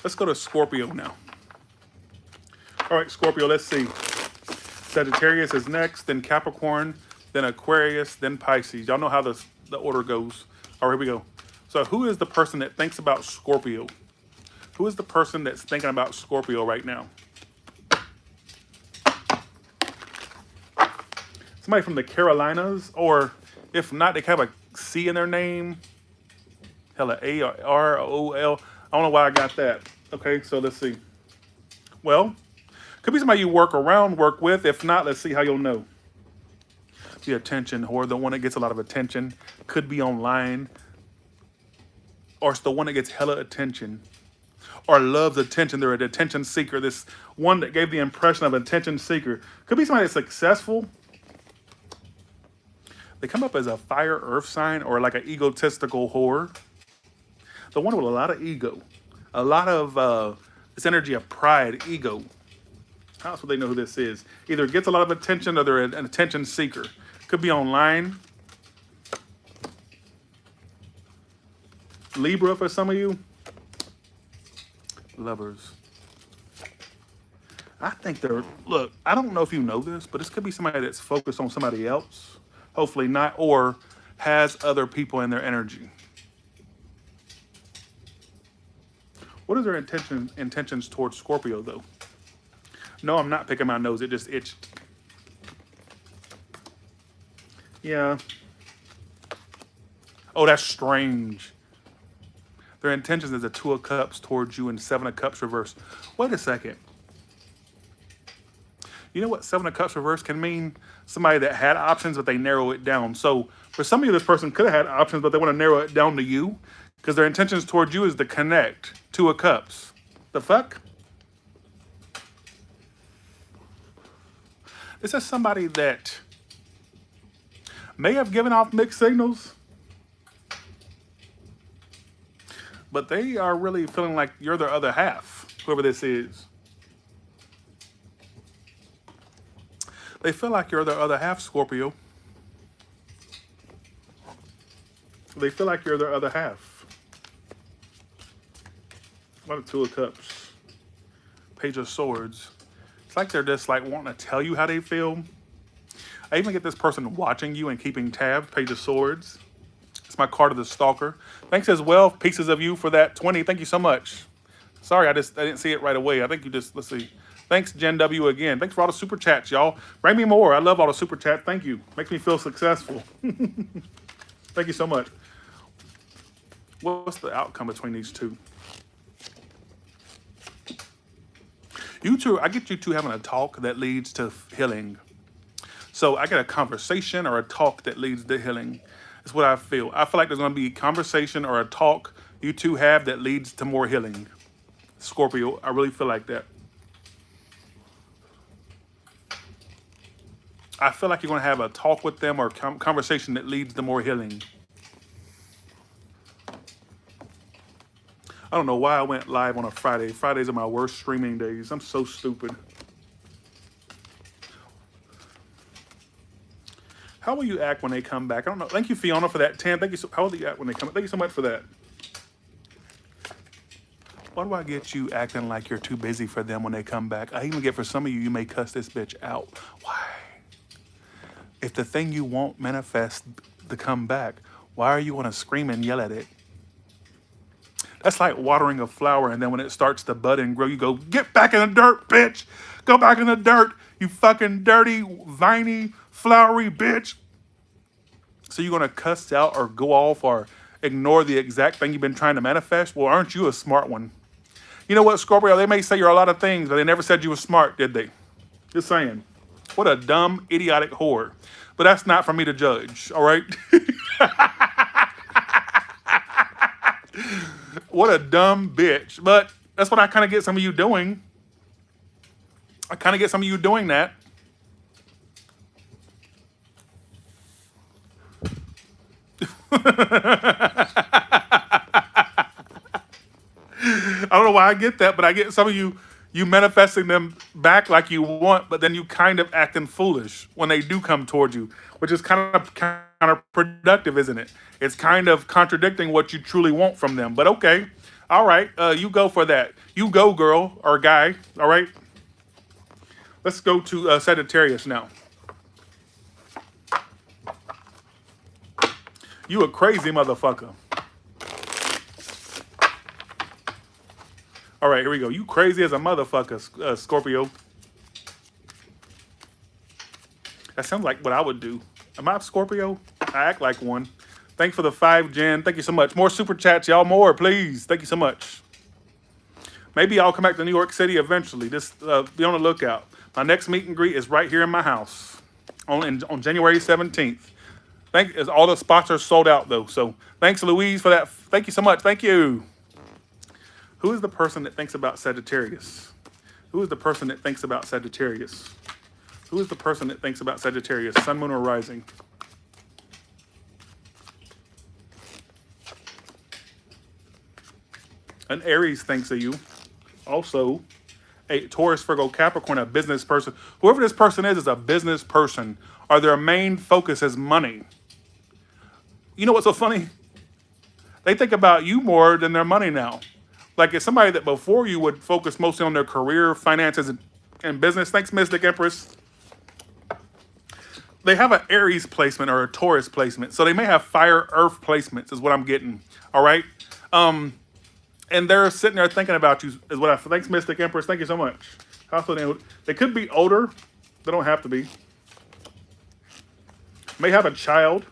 Let's go to Scorpio now. All right, Scorpio, let's see. Sagittarius is next, then Capricorn, then Aquarius, then Pisces. Y'all know how the order goes. All right, here we go. So who is the person that thinks about Scorpio? Who is the person that's thinking about Scorpio right now? Somebody from the Carolinas, or if not, they have a C in their name. Hella A-R-O-L. I don't know why I got that. Okay, so let's see. Well, could be somebody you work around, work with. If not, let's see how you'll know. The attention whore, the one that gets a lot of attention, could be online, or it's the one that gets hella attention, or loves attention. They're an attention seeker. This one that gave the impression of attention seeker could be somebody that's successful. They come up as a fire earth sign or like an egotistical whore. The one with a lot of ego, a lot of this energy of pride, ego. How else would they know who this is? Either gets a lot of attention or they're an attention seeker. Could be online. Libra for some of you. Lovers. I think they're, look, I don't know if you know this, but this could be somebody that's focused on somebody else. Hopefully not, or has other people in their energy. What is their intentions towards Scorpio, though? No, I'm not picking my nose. It just itched. Yeah. Oh, that's strange. Their intentions is a Two of Cups towards you and Seven of Cups reverse. Wait a second. You know what Seven of Cups reverse can mean? Somebody that had options, but they narrow it down. So for some of you, this person could have had options, but they want to narrow it down to you because their intentions towards you is to connect. Two of Cups. The fuck? This is somebody that may have given off mixed signals, but they are really feeling like you're their other half, whoever this is. They feel like you're their other half, Scorpio. They feel like you're their other half. What a Two of Cups. Page of Swords. It's like they're just like wanting to tell you how they feel. I even get this person watching you and keeping tabs. Page of Swords. It's my card of the Stalker. Thanks as well, Pieces of You, for that 20. Thank you so much. Sorry, I didn't see it right away. I think you just, let's see. Thanks, Jen W. again. Thanks for all the super chats, y'all. Bring me more. I love all the super chats. Thank you. Makes me feel successful. Thank you so much. What's the outcome between these two? You two, I get you two having a talk that leads to healing. So I get a conversation or a talk that leads to healing. That's what I feel. I feel like there's going to be a conversation or a talk you two have that leads to more healing. Scorpio, I really feel like that. I feel like you're going to have a talk with them or conversation that leads to more healing. I don't know why I went live on a Friday. Fridays are my worst streaming days. I'm so stupid. How will you act when they come back? I don't know. Thank you, Fiona, for that 10. Thank you. How will you act when they come back? Thank you so much for that. Why do I get you acting like you're too busy for them when they come back? I even get for some of you, you may cuss this bitch out. Why? If the thing you want manifests to come back, why are you going to scream and yell at it? That's like watering a flower, and then when it starts to bud and grow, you go, get back in the dirt, bitch. Go back in the dirt, you fucking dirty, viney, flowery bitch. So you're going to cuss out or go off or ignore the exact thing you've been trying to manifest? Well, aren't you a smart one? You know what, Scorpio? They may say you're a lot of things, but they never said you were smart, did they? Just saying. What a dumb, idiotic whore. But that's not for me to judge, all right? What a dumb bitch. But that's what I kind of get some of you doing. I kind of get some of you doing that. I don't know why I get that, but I get some of you manifesting them back like you want, but then you kind of acting foolish when they do come towards you, which is kind of counterproductive, isn't it? It's kind of contradicting what you truly want from them. But okay, All right, you go for that. You go, girl or guy. All right. Let's go to Sagittarius now. You a crazy motherfucker. All right, here we go. You crazy as a motherfucker, Scorpio. That sounds like what I would do. Am I a Scorpio? I act like one. Thanks for the 5, Jen. Thank you so much. More super chats, y'all. More, please. Thank you so much. Maybe I'll come back to New York City eventually. Just be on the lookout. My next meet and greet is right here in my house on January 17th. All the spots are sold out though. So thanks, Louise, for that. Thank you so much. Thank you. Who is the person that thinks about Sagittarius? Who is the person that thinks about Sagittarius? Who is the person that thinks about Sagittarius? Sun, moon, or rising? An Aries thinks of you. Also, a Taurus, Virgo, Capricorn, a business person. Whoever this person is a business person, or their main focus is money. You know what's so funny? They think about you more than their money now. Like it's somebody that before you would focus mostly on their career, finances, and business. Thanks, Mystic Empress. They have an Aries placement or a Taurus placement. So they may have fire, earth placements is what I'm getting. All right. And they're sitting there thinking about you is what I thanks, Mystic Empress. Thank you so much. They could be older. They don't have to be. May have a child.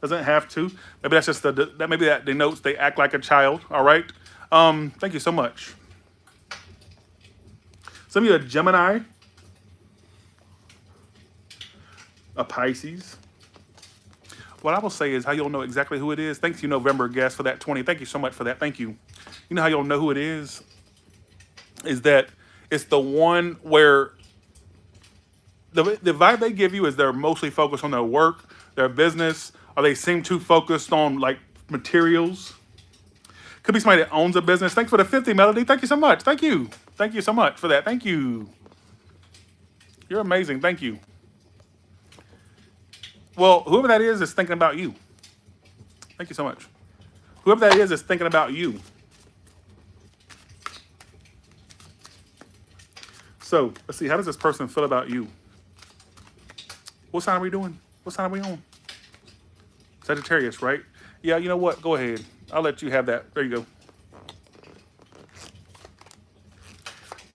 Doesn't have to. Maybe that's just maybe that denotes they act like a child. All right. Thank you so much. Some of you are Gemini, a Pisces. What I will say is how you'll know exactly who it is. Thank you, November guest, for that 20. Thank you so much for that. Thank you. You know how you'll know who it is that it's the one where the vibe they give you is they're mostly focused on their work, their business, or they seem too focused on like materials. Could be somebody that owns a business. Thanks for the 50, Melody. Thank you so much. Thank you. Thank you so much for that. Thank you. You're amazing. Thank you. Well, whoever that is thinking about you. Thank you so much. Whoever that is thinking about you. So, let's see. How does this person feel about you? What sign are we doing? What sign are we on? Sagittarius, right? Yeah, you know what? Go ahead. I'll let you have that. There you go.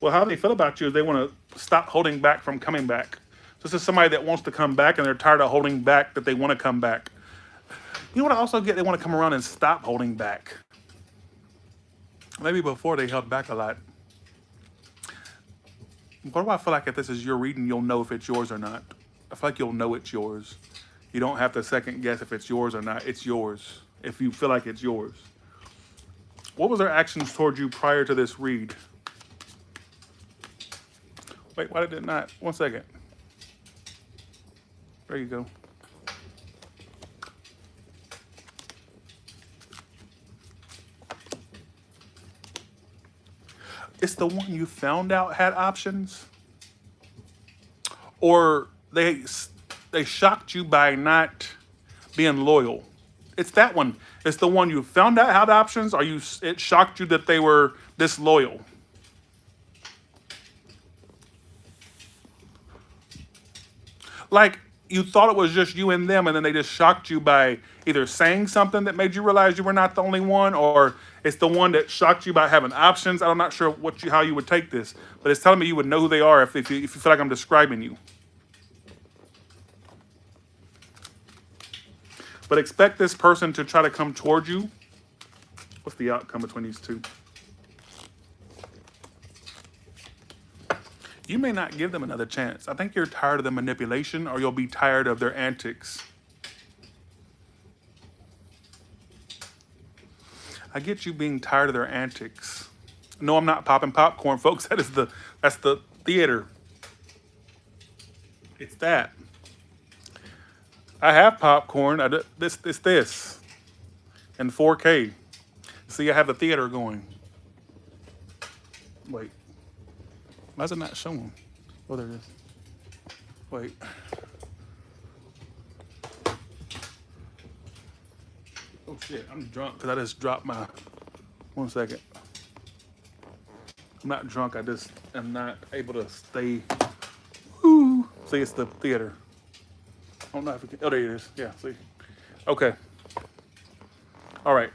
Well, how they feel about you is they want to stop holding back from coming back. This is somebody that wants to come back and they're tired of holding back, that they want to come back. You know what I also get? They want to come around and stop holding back. Maybe before they held back a lot. What do I feel like if this is your reading, you'll know if it's yours or not? I feel like you'll know it's yours. You don't have to second guess if it's yours or not. It's yours. If you feel like it's yours. What was their actions towards you prior to this read? Wait, why did it not? 1 second. There you go. It's the one you found out had options? Or they shocked you by not being loyal? It's that one. It's the one you found out had options, or it shocked you that they were disloyal? Like, you thought it was just you and them, and then they just shocked you by either saying something that made you realize you were not the only one, or it's the one that shocked you by having options. I'm not sure how you would take this, but it's telling me you would know who they are if you feel like I'm describing you. But expect this person to try to come towards you. What's the outcome between these two? You may not give them another chance. I think you're tired of the manipulation, or you'll be tired of their antics. I get you being tired of their antics. No, I'm not popping popcorn, folks. That's the theater. It's that. I have popcorn. It's this in 4K. See, I have the theater going. Wait. Why is it not showing? Oh, there it is. Wait. Oh shit, I'm drunk because I just dropped my 1 second. I'm not drunk. I just am not able to stay. Woo. See, it's the theater. I don't know if it can. Oh, there it is. Yeah, see. Okay. All right.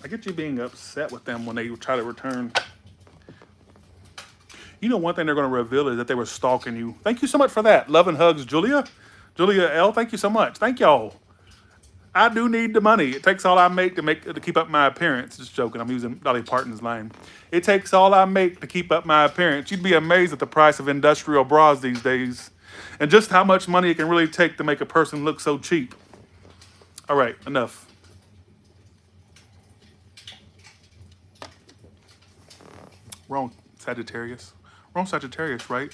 I get you being upset with them when they try to return. You know, one thing they're going to reveal is that they were stalking you. Thank you so much for that. Love and hugs, Julia. Julia L. Thank you so much. Thank y'all. I do need the money. It takes all I make to keep up my appearance. Just joking. I'm using Dolly Parton's line. It takes all I make to keep up my appearance. You'd be amazed at the price of industrial bras these days, and just how much money it can really take to make a person look so cheap. All right, enough. Wrong, Sagittarius. We're on Sagittarius, right?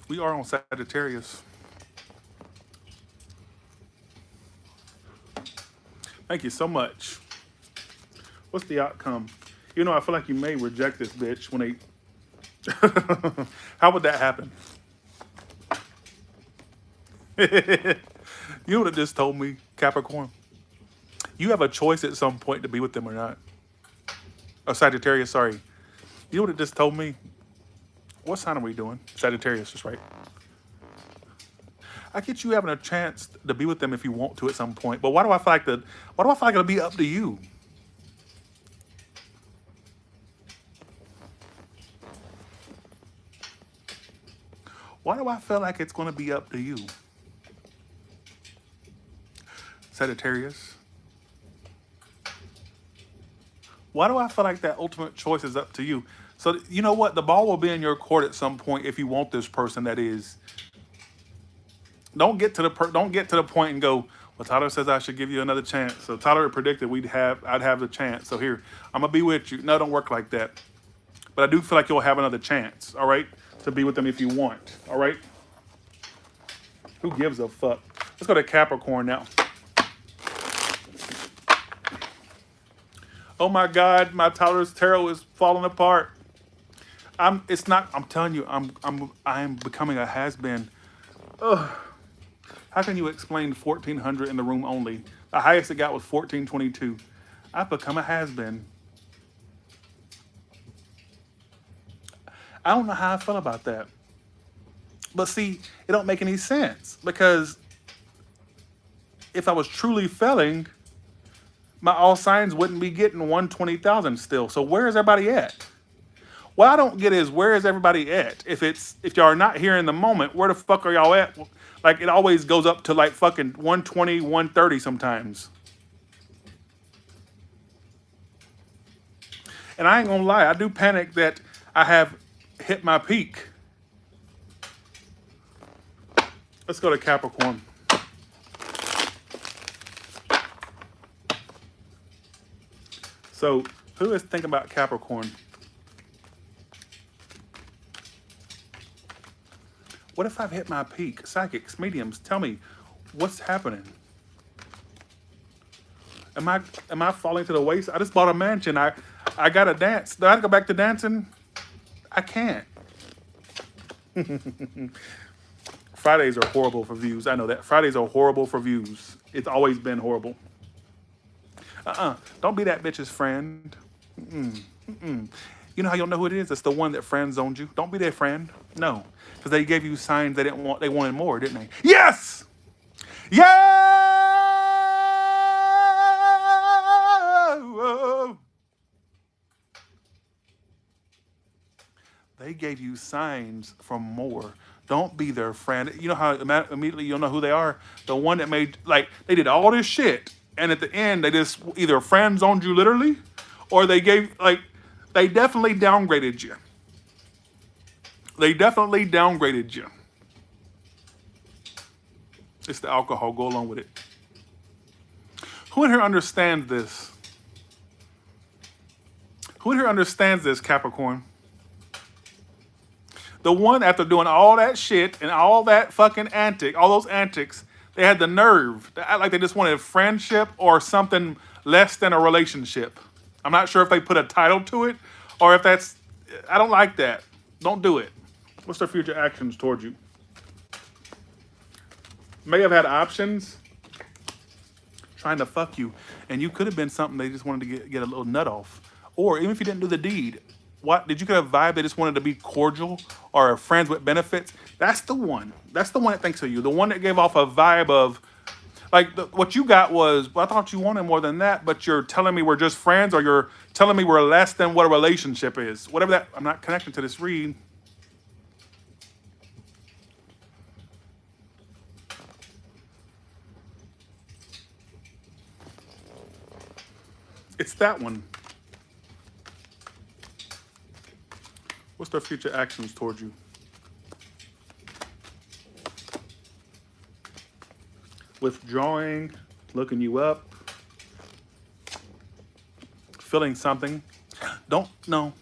We are on Sagittarius. Thank you so much. What's the outcome? You know, I feel like you may reject this bitch when they... How would that happen? You know what it just told me, Capricorn? You have a choice at some point to be with them or not. Oh, Sagittarius, sorry. You know what it just told me? What sign are we doing? Sagittarius, just right. I get you having a chance to be with them if you want to at some point, but why do I feel like it'll be up to you? Why do I feel like it's going to be up to you? Sagittarius. Why do I feel like that ultimate choice is up to you? So you know what? The ball will be in your court at some point if you want this person. That is, don't get to the point and go, well, Tyler says I should give you another chance. So Tyler predicted I'd have the chance. So here, I'm gonna be with you. No, don't work like that. But I do feel like you'll have another chance. All right, to be with them if you want. All right. Who gives a fuck? Let's go to Capricorn now. Oh my God, my Tyler's tarot is falling apart. I'm telling you, I'm becoming a has-been. Ugh. How can you explain 1400 in the room only? The highest it got was 1422. I've become a has-been. I don't know how I feel about that. But see, it don't make any sense because if I was truly failing, my all signs wouldn't be getting 120,000 still. So where is everybody at? What I don't get is where is everybody at? If y'all are not here in the moment, where the fuck are y'all at? Like it always goes up to like fucking 120, 130 sometimes. And I ain't gonna lie, I do panic that I have hit my peak. Let's go to Capricorn. So who is thinking about Capricorn? What if I've hit my peak? Psychics, mediums, tell me, what's happening? Am I falling to the waist? I just bought a mansion. I gotta dance. Do I have to go back to dancing? I can't. Fridays are horrible for views. I know that. Fridays are horrible for views. It's always been horrible. Don't be that bitch's friend. You know how you'll know who it is? It's the one that friend zoned you. Don't be their friend. No. Because they gave you signs they didn't want. They wanted more, didn't they? Yes! Yeah! They gave you signs for more. Don't be their friend. You know how immediately you'll know who they are? The one that made, like, they did all this shit. And at the end, they just either friend zoned you literally, or they gave, like, they definitely downgraded you. They definitely downgraded you. It's the alcohol. Go along with it. Who in here understands this? Who in here understands this, Capricorn? The one, after doing all that shit and all that fucking all those antics, they had the nerve to act like they just wanted friendship or something less than a relationship. I'm not sure if they put a title to it or if that's... I don't like that. Don't do it. What's their future actions towards you? may have had options trying to fuck you, and you could have been something they just wanted to get a little nut off. Or even if you didn't do the deed, what did you get a vibe they just wanted to be cordial or friends with benefits? That's the one. That's the one that thinks of you. The one that gave off a vibe of like what you got was, well, I thought you wanted more than that, but you're telling me we're just friends, or you're telling me we're less than what a relationship is. Whatever that. I'm not connecting to this read. It's that one. What's their future actions towards you? Withdrawing, looking you up, feeling something. Don't, no.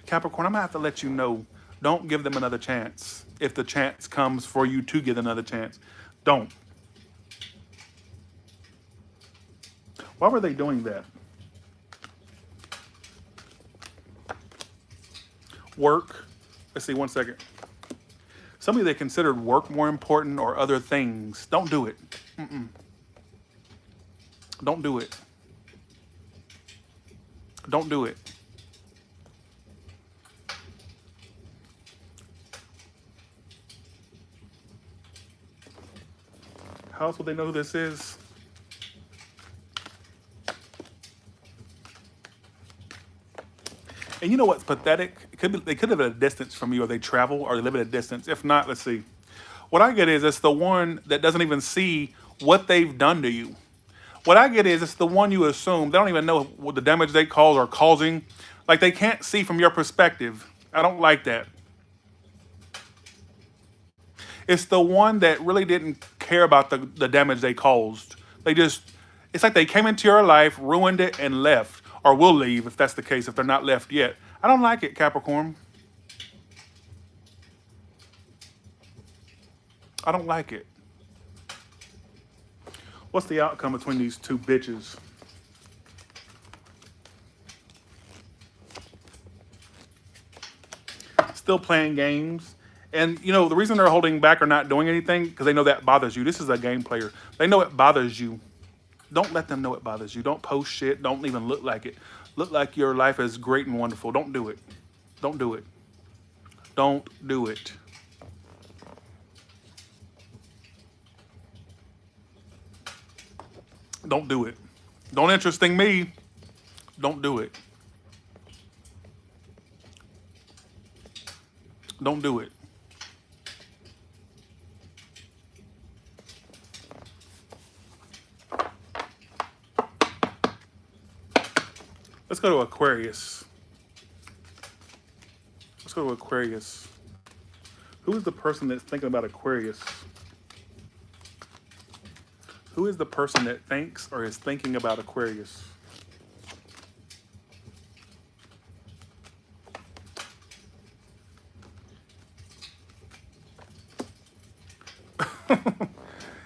Capricorn, I'm gonna have to let you know, don't give them another chance. If the chance comes for you to give another chance, don't. Why were they doing that? Work. Let's see, one second. Somebody they considered work more important or other things. Don't do it. Don't do it. Don't do it. How else would they know who this is? And you know what's pathetic? It could be, they could live at a distance from you, or they travel, or they live at a distance. If not, let's see. What I get is it's the one that doesn't even see what they've done to you. What I get is it's the one you assume. They don't even know what the damage they cause or causing. Like they can't see from your perspective. I don't like that. It's the one that really didn't care about the damage they caused. They just, it's like they came into your life, ruined it, and left. Or will leave if that's the case, if they're not left yet. I don't like it, Capricorn. I don't like it. What's the outcome between these two bitches? Still playing games. And, you know, the reason they're holding back or not doing anything, because they know that bothers you. This is a game player. They know it bothers you. Don't let them know it bothers you. Don't post shit. Don't even look like it. Look like your life is great and wonderful. Don't do it. Don't do it. Don't do it. Don't do it. Don't interesting me. Don't do it. Don't do it. Let's go to Aquarius. Let's go to Aquarius. Who is the person that's thinking about Aquarius? Who is the person that thinks or is thinking about Aquarius?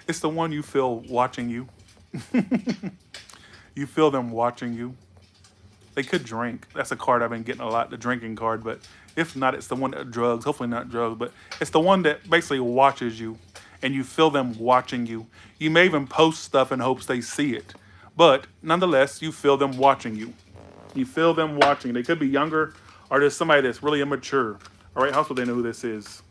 It's the one you feel watching you. You feel them watching you. They could drink. That's a card I've been getting a lot, the drinking card. But if not, it's the one that drugs. Hopefully not drugs, but it's the one that basically watches you, and you feel them watching you. You may even post stuff in hopes they see it, but nonetheless, you feel them watching you. You feel them watching. They could be younger, or there's somebody that's really immature. All right, how will they know who this is?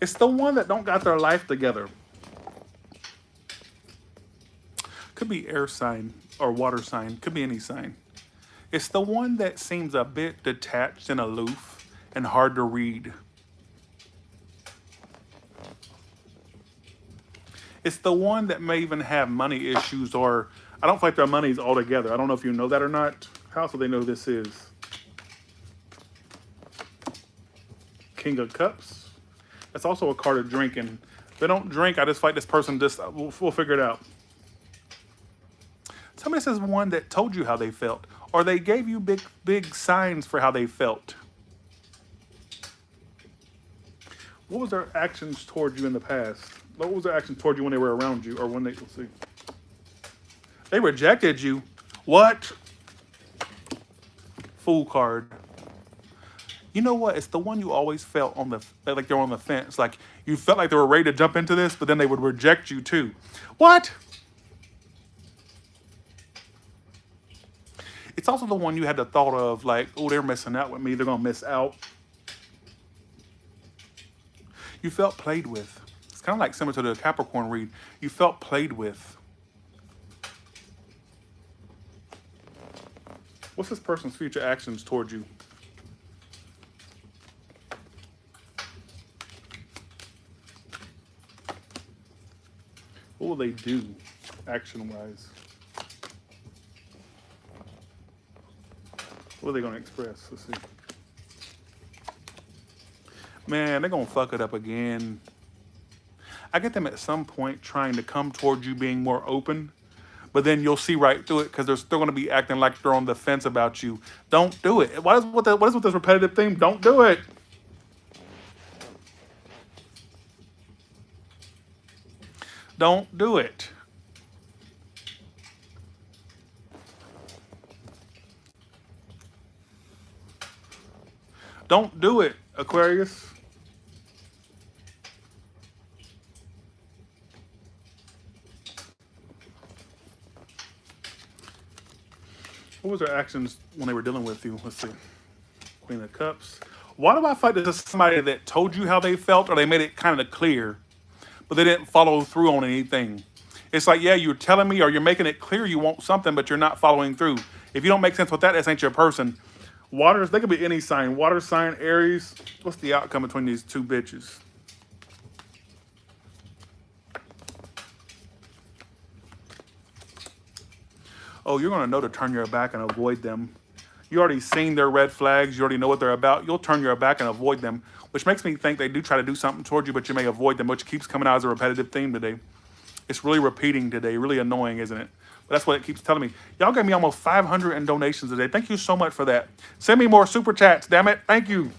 It's the one that don't got their life together. Could be air sign or water sign. Could be any sign. It's the one that seems a bit detached and aloof and hard to read. It's the one that may even have money issues, or I don't feel like their money's all together. I don't know if you know that or not. How else do they know this is? King of Cups. That's also a card of drinking. If they don't drink, I just feel like this person just, we'll figure it out. Somebody says one that told you how they felt, or they gave you big signs for how they felt. What was their actions towards you in the past? What was their actions towards you when they were around you, or when they, let's see. They rejected you. What? Fool card. You know what? It's the one you always felt on the like they're on the fence. Like you felt like they were ready to jump into this, but then they would reject you too. What? It's also the one you had the thought of like, oh, they're missing out with me. They're gonna miss out. You felt played with. It's kind of like similar to the Capricorn read. You felt played with. What's this person's future actions towards you? What will they do action wise? What are they going to express? Let's see. Man, they're going to fuck it up again. I get them at some point trying to come towards you being more open, but then you'll see right through it because they're still going to be acting like they're on the fence about you. Don't do it. What is with this repetitive theme? Don't do it. Don't do it. Don't do it, Aquarius. What was their actions when they were dealing with you? Let's see. Queen of Cups. Why do I fight this is somebody that told you how they felt or they made it kind of clear, but they didn't follow through on anything? It's like, yeah, you're telling me or you're making it clear you want something, but you're not following through. If you don't make sense with that, this ain't your person. Waters, they could be any sign. Water sign, Aries. What's the outcome between these two bitches? Oh, you're going to know to turn your back and avoid them. You already seen their red flags. You already know what they're about. You'll turn your back and avoid them, which makes me think they do try to do something towards you, but you may avoid them, which keeps coming out as a repetitive theme today. It's really repeating today. Really annoying, isn't it? But that's what it keeps telling me. Y'all gave me almost 500 in donations today. Thank you so much for that. Send me more super chats, damn it. Thank you.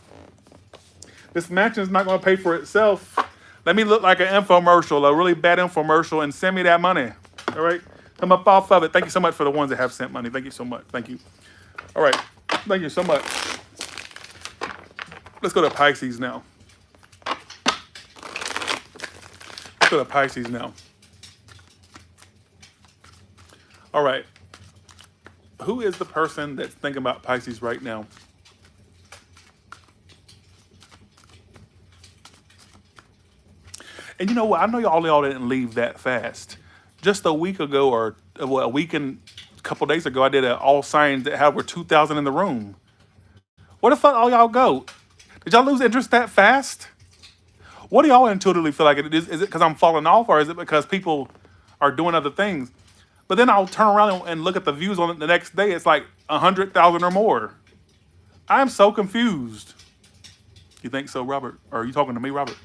This matching is not going to pay for itself. Let me look like an infomercial, a really bad infomercial, and send me that money. All right? Come up off of it. Thank you so much for the ones that have sent money. Thank you so much. Thank you. All right. Thank you so much. Let's go to Pisces now. Let's go to Pisces now. All right. Who is the person that's thinking about Pisces right now? And you know what? I know y'all didn't leave that fast. Just a week ago, or well, a week and a couple days ago, I did an all signs that had over 2,000 in the room. Where the fuck all y'all go? Did y'all lose interest that fast? What do y'all intuitively feel like it is? Is it because I'm falling off, or is it because people are doing other things? But then I'll turn around and look at the views on it the next day. It's like 100,000 or more. I'm so confused. You think so, Robert? Or are you talking to me, Robert?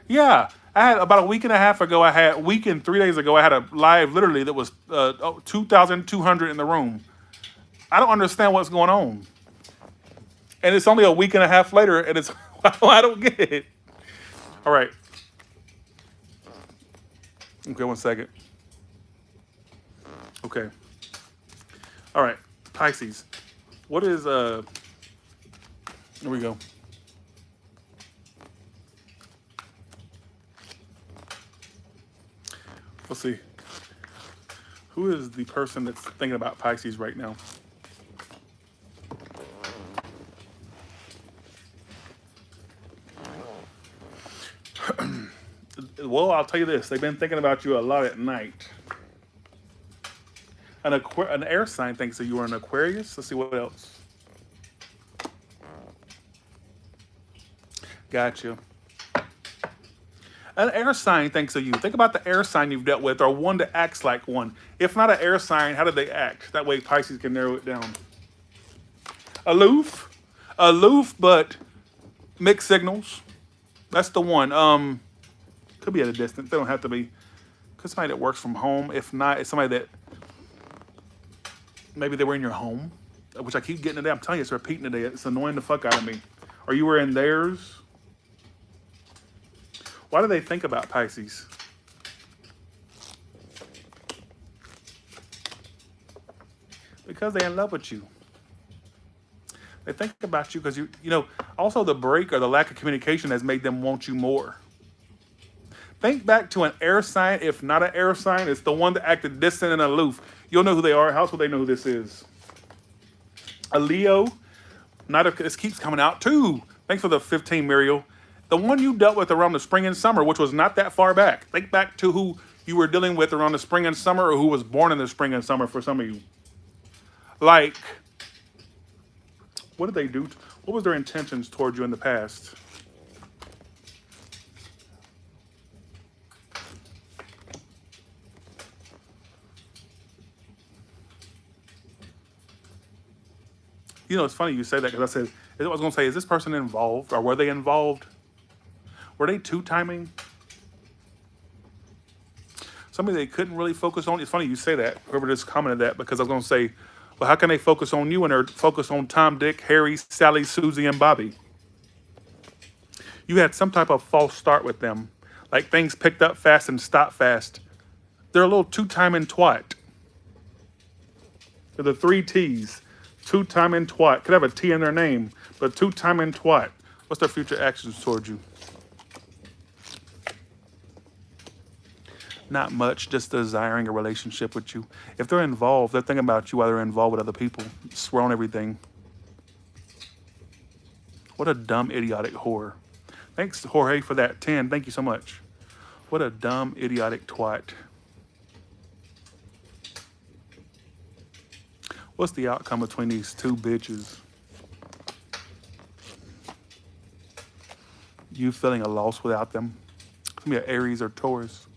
Yeah, I had about a week and a half ago. Week and 3 days ago. I had a live literally that was 2,200 in the room. I don't understand what's going on, and it's only a week and a half later, and it's I don't get it. All right. Okay, 1 second. Okay. All right, Pisces. What is Here we go. Let's see. Who is the person that's thinking about Pisces right now? Well, I'll tell you this. They've been thinking about you a lot at night. An air sign thinks that you are an Aquarius. Let's see what else. Gotcha. An air sign thinks of you. Think about the air sign you've dealt with, or one that acts like one. If not an air sign, how do they act? That way Pisces can narrow it down. Aloof. Aloof, but mixed signals. That's the one. Could be at a distance. They don't have to be. Could somebody that works from home. If not, it's somebody that maybe they were in your home, which I keep getting today. I'm telling you, it's repeating today. It's annoying the fuck out of me. Or you were in theirs. Why do they think about Pisces? Because they're in love with you. They think about you because also the break or the lack of communication has made them want you more. Think back to an air sign. If not an air sign, it's the one that acted distant and aloof. You'll know who they are. How will they know who this is? A Leo. This keeps coming out too. Thanks for the 15, Muriel. The one you dealt with around the spring and summer, which was not that far back. Think back to who you were dealing with around the spring and summer, or who was born in the spring and summer for some of you. Like, what did they do? What was their intentions towards you in the past? It's funny you say that because I said, I was going to say, is this person involved or were they involved? Were they two-timing? Somebody they couldn't really focus on. It's funny you say that, whoever just commented that, because I was going to say, well, how can they focus on you when they're focused on Tom, Dick, Harry, Sally, Susie, and Bobby? You had some type of false start with them. Like things picked up fast and stopped fast. They're a little two-timing twat. They're the three T's. Two-timing twat. Could have a T in their name, but two-timing twat. What's their future actions towards you? Not much, just desiring a relationship with you. If they're involved, they're thinking about you while they're involved with other people. Swear on everything. What a dumb, idiotic whore. Thanks, Jorge, for that 10. Thank you so much. What a dumb, idiotic twat. What's the outcome between these two bitches? You feeling a loss without them? Could be an Aries or Taurus.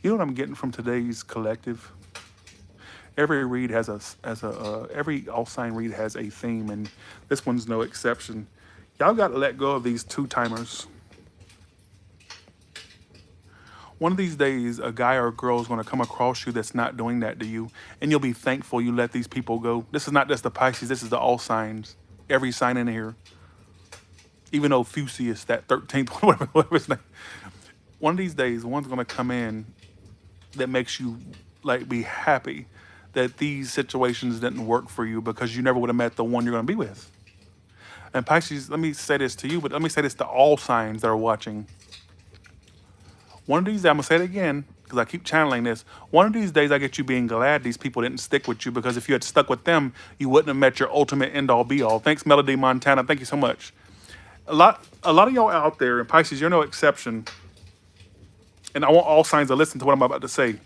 You know what I'm getting from today's collective? Every read has every all sign read has a theme, and this one's no exception. Y'all got to let go of these two-timers. One of these days, a guy or a girl is going to come across you that's not doing that to you, and you'll be thankful you let these people go. This is not just the Pisces, this is the all signs. Every sign in here. Even Ophiuchus, that 13th one, whatever his name. One of these days, one's going to come in that makes you like be happy that these situations didn't work for you because you never would have met the one you're going to be with. And Pisces, let me say this to you, but let me say this to all signs that are watching. One of these, I'm going to say it again, because I keep channeling this. One of these days, I get you being glad these people didn't stick with you, because if you had stuck with them, you wouldn't have met your ultimate end-all, be-all. Thanks, Melody Montana. Thank you so much. A lot of y'all out there, and Pisces, you're no exception, and I want all signs to listen to what I'm about to say.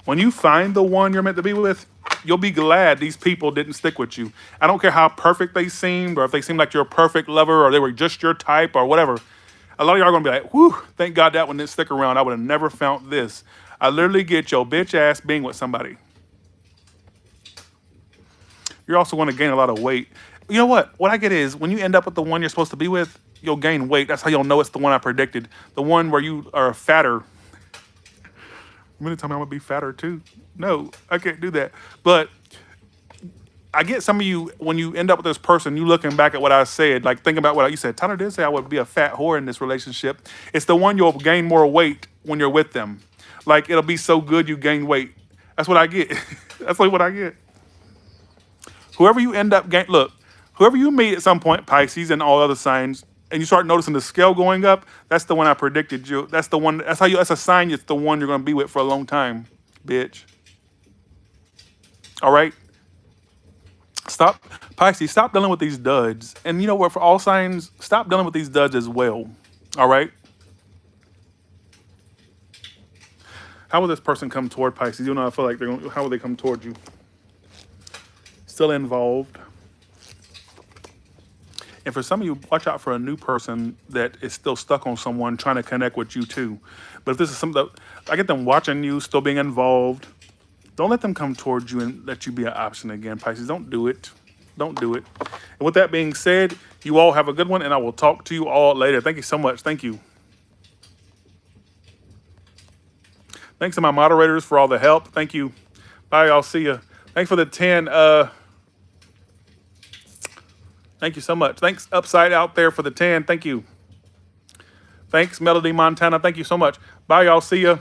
When you find the one you're meant to be with, you'll be glad these people didn't stick with you. I don't care how perfect they seemed, or if they seemed like you're a perfect lover, or they were just your type, or whatever. A lot of y'all are going to be like, whew, thank God that one didn't stick around. I would have never found this. I literally get your bitch ass being with somebody. You're also going to gain a lot of weight. You know what? What I get is when you end up with the one you're supposed to be with, you'll gain weight. That's how you'll know it's the one I predicted. The one where you are fatter. You mean to tell me I'm going to be fatter too? No, I can't do that. But I get some of you, when you end up with this person, you looking back at what I said, like thinking about what you said. Tyler did say I would be a fat whore in this relationship. It's the one you'll gain more weight when you're with them. Like it'll be so good you gain weight. That's what I get. That's like what I get. Whoever you end up whoever you meet at some point, Pisces and all other signs, and you start noticing the scale going up, that's the one I predicted you. That's the one, that's a sign it's the one you're going to be with for a long time, bitch. All right? Pisces, stop dealing with these duds. And you know what, for all signs, stop dealing with these duds as well. All right? How will this person come toward Pisces? You know, I feel like how will they come toward you? Still involved. And for some of you, watch out for a new person that is still stuck on someone trying to connect with you too. But if this is something that I get them watching you, still being involved, don't let them come towards you and let you be an option again, Pisces. Don't do it. Don't do it. And with that being said, you all have a good one, and I will talk to you all later. Thank you so much. Thank you. Thanks to my moderators for all the help. Thank you. Bye, y'all. See ya. Thanks for the 10. Thank you so much. Thanks, Upside out there, for the 10. Thank you. Thanks, Melody Montana. Thank you so much. Bye, y'all. See ya.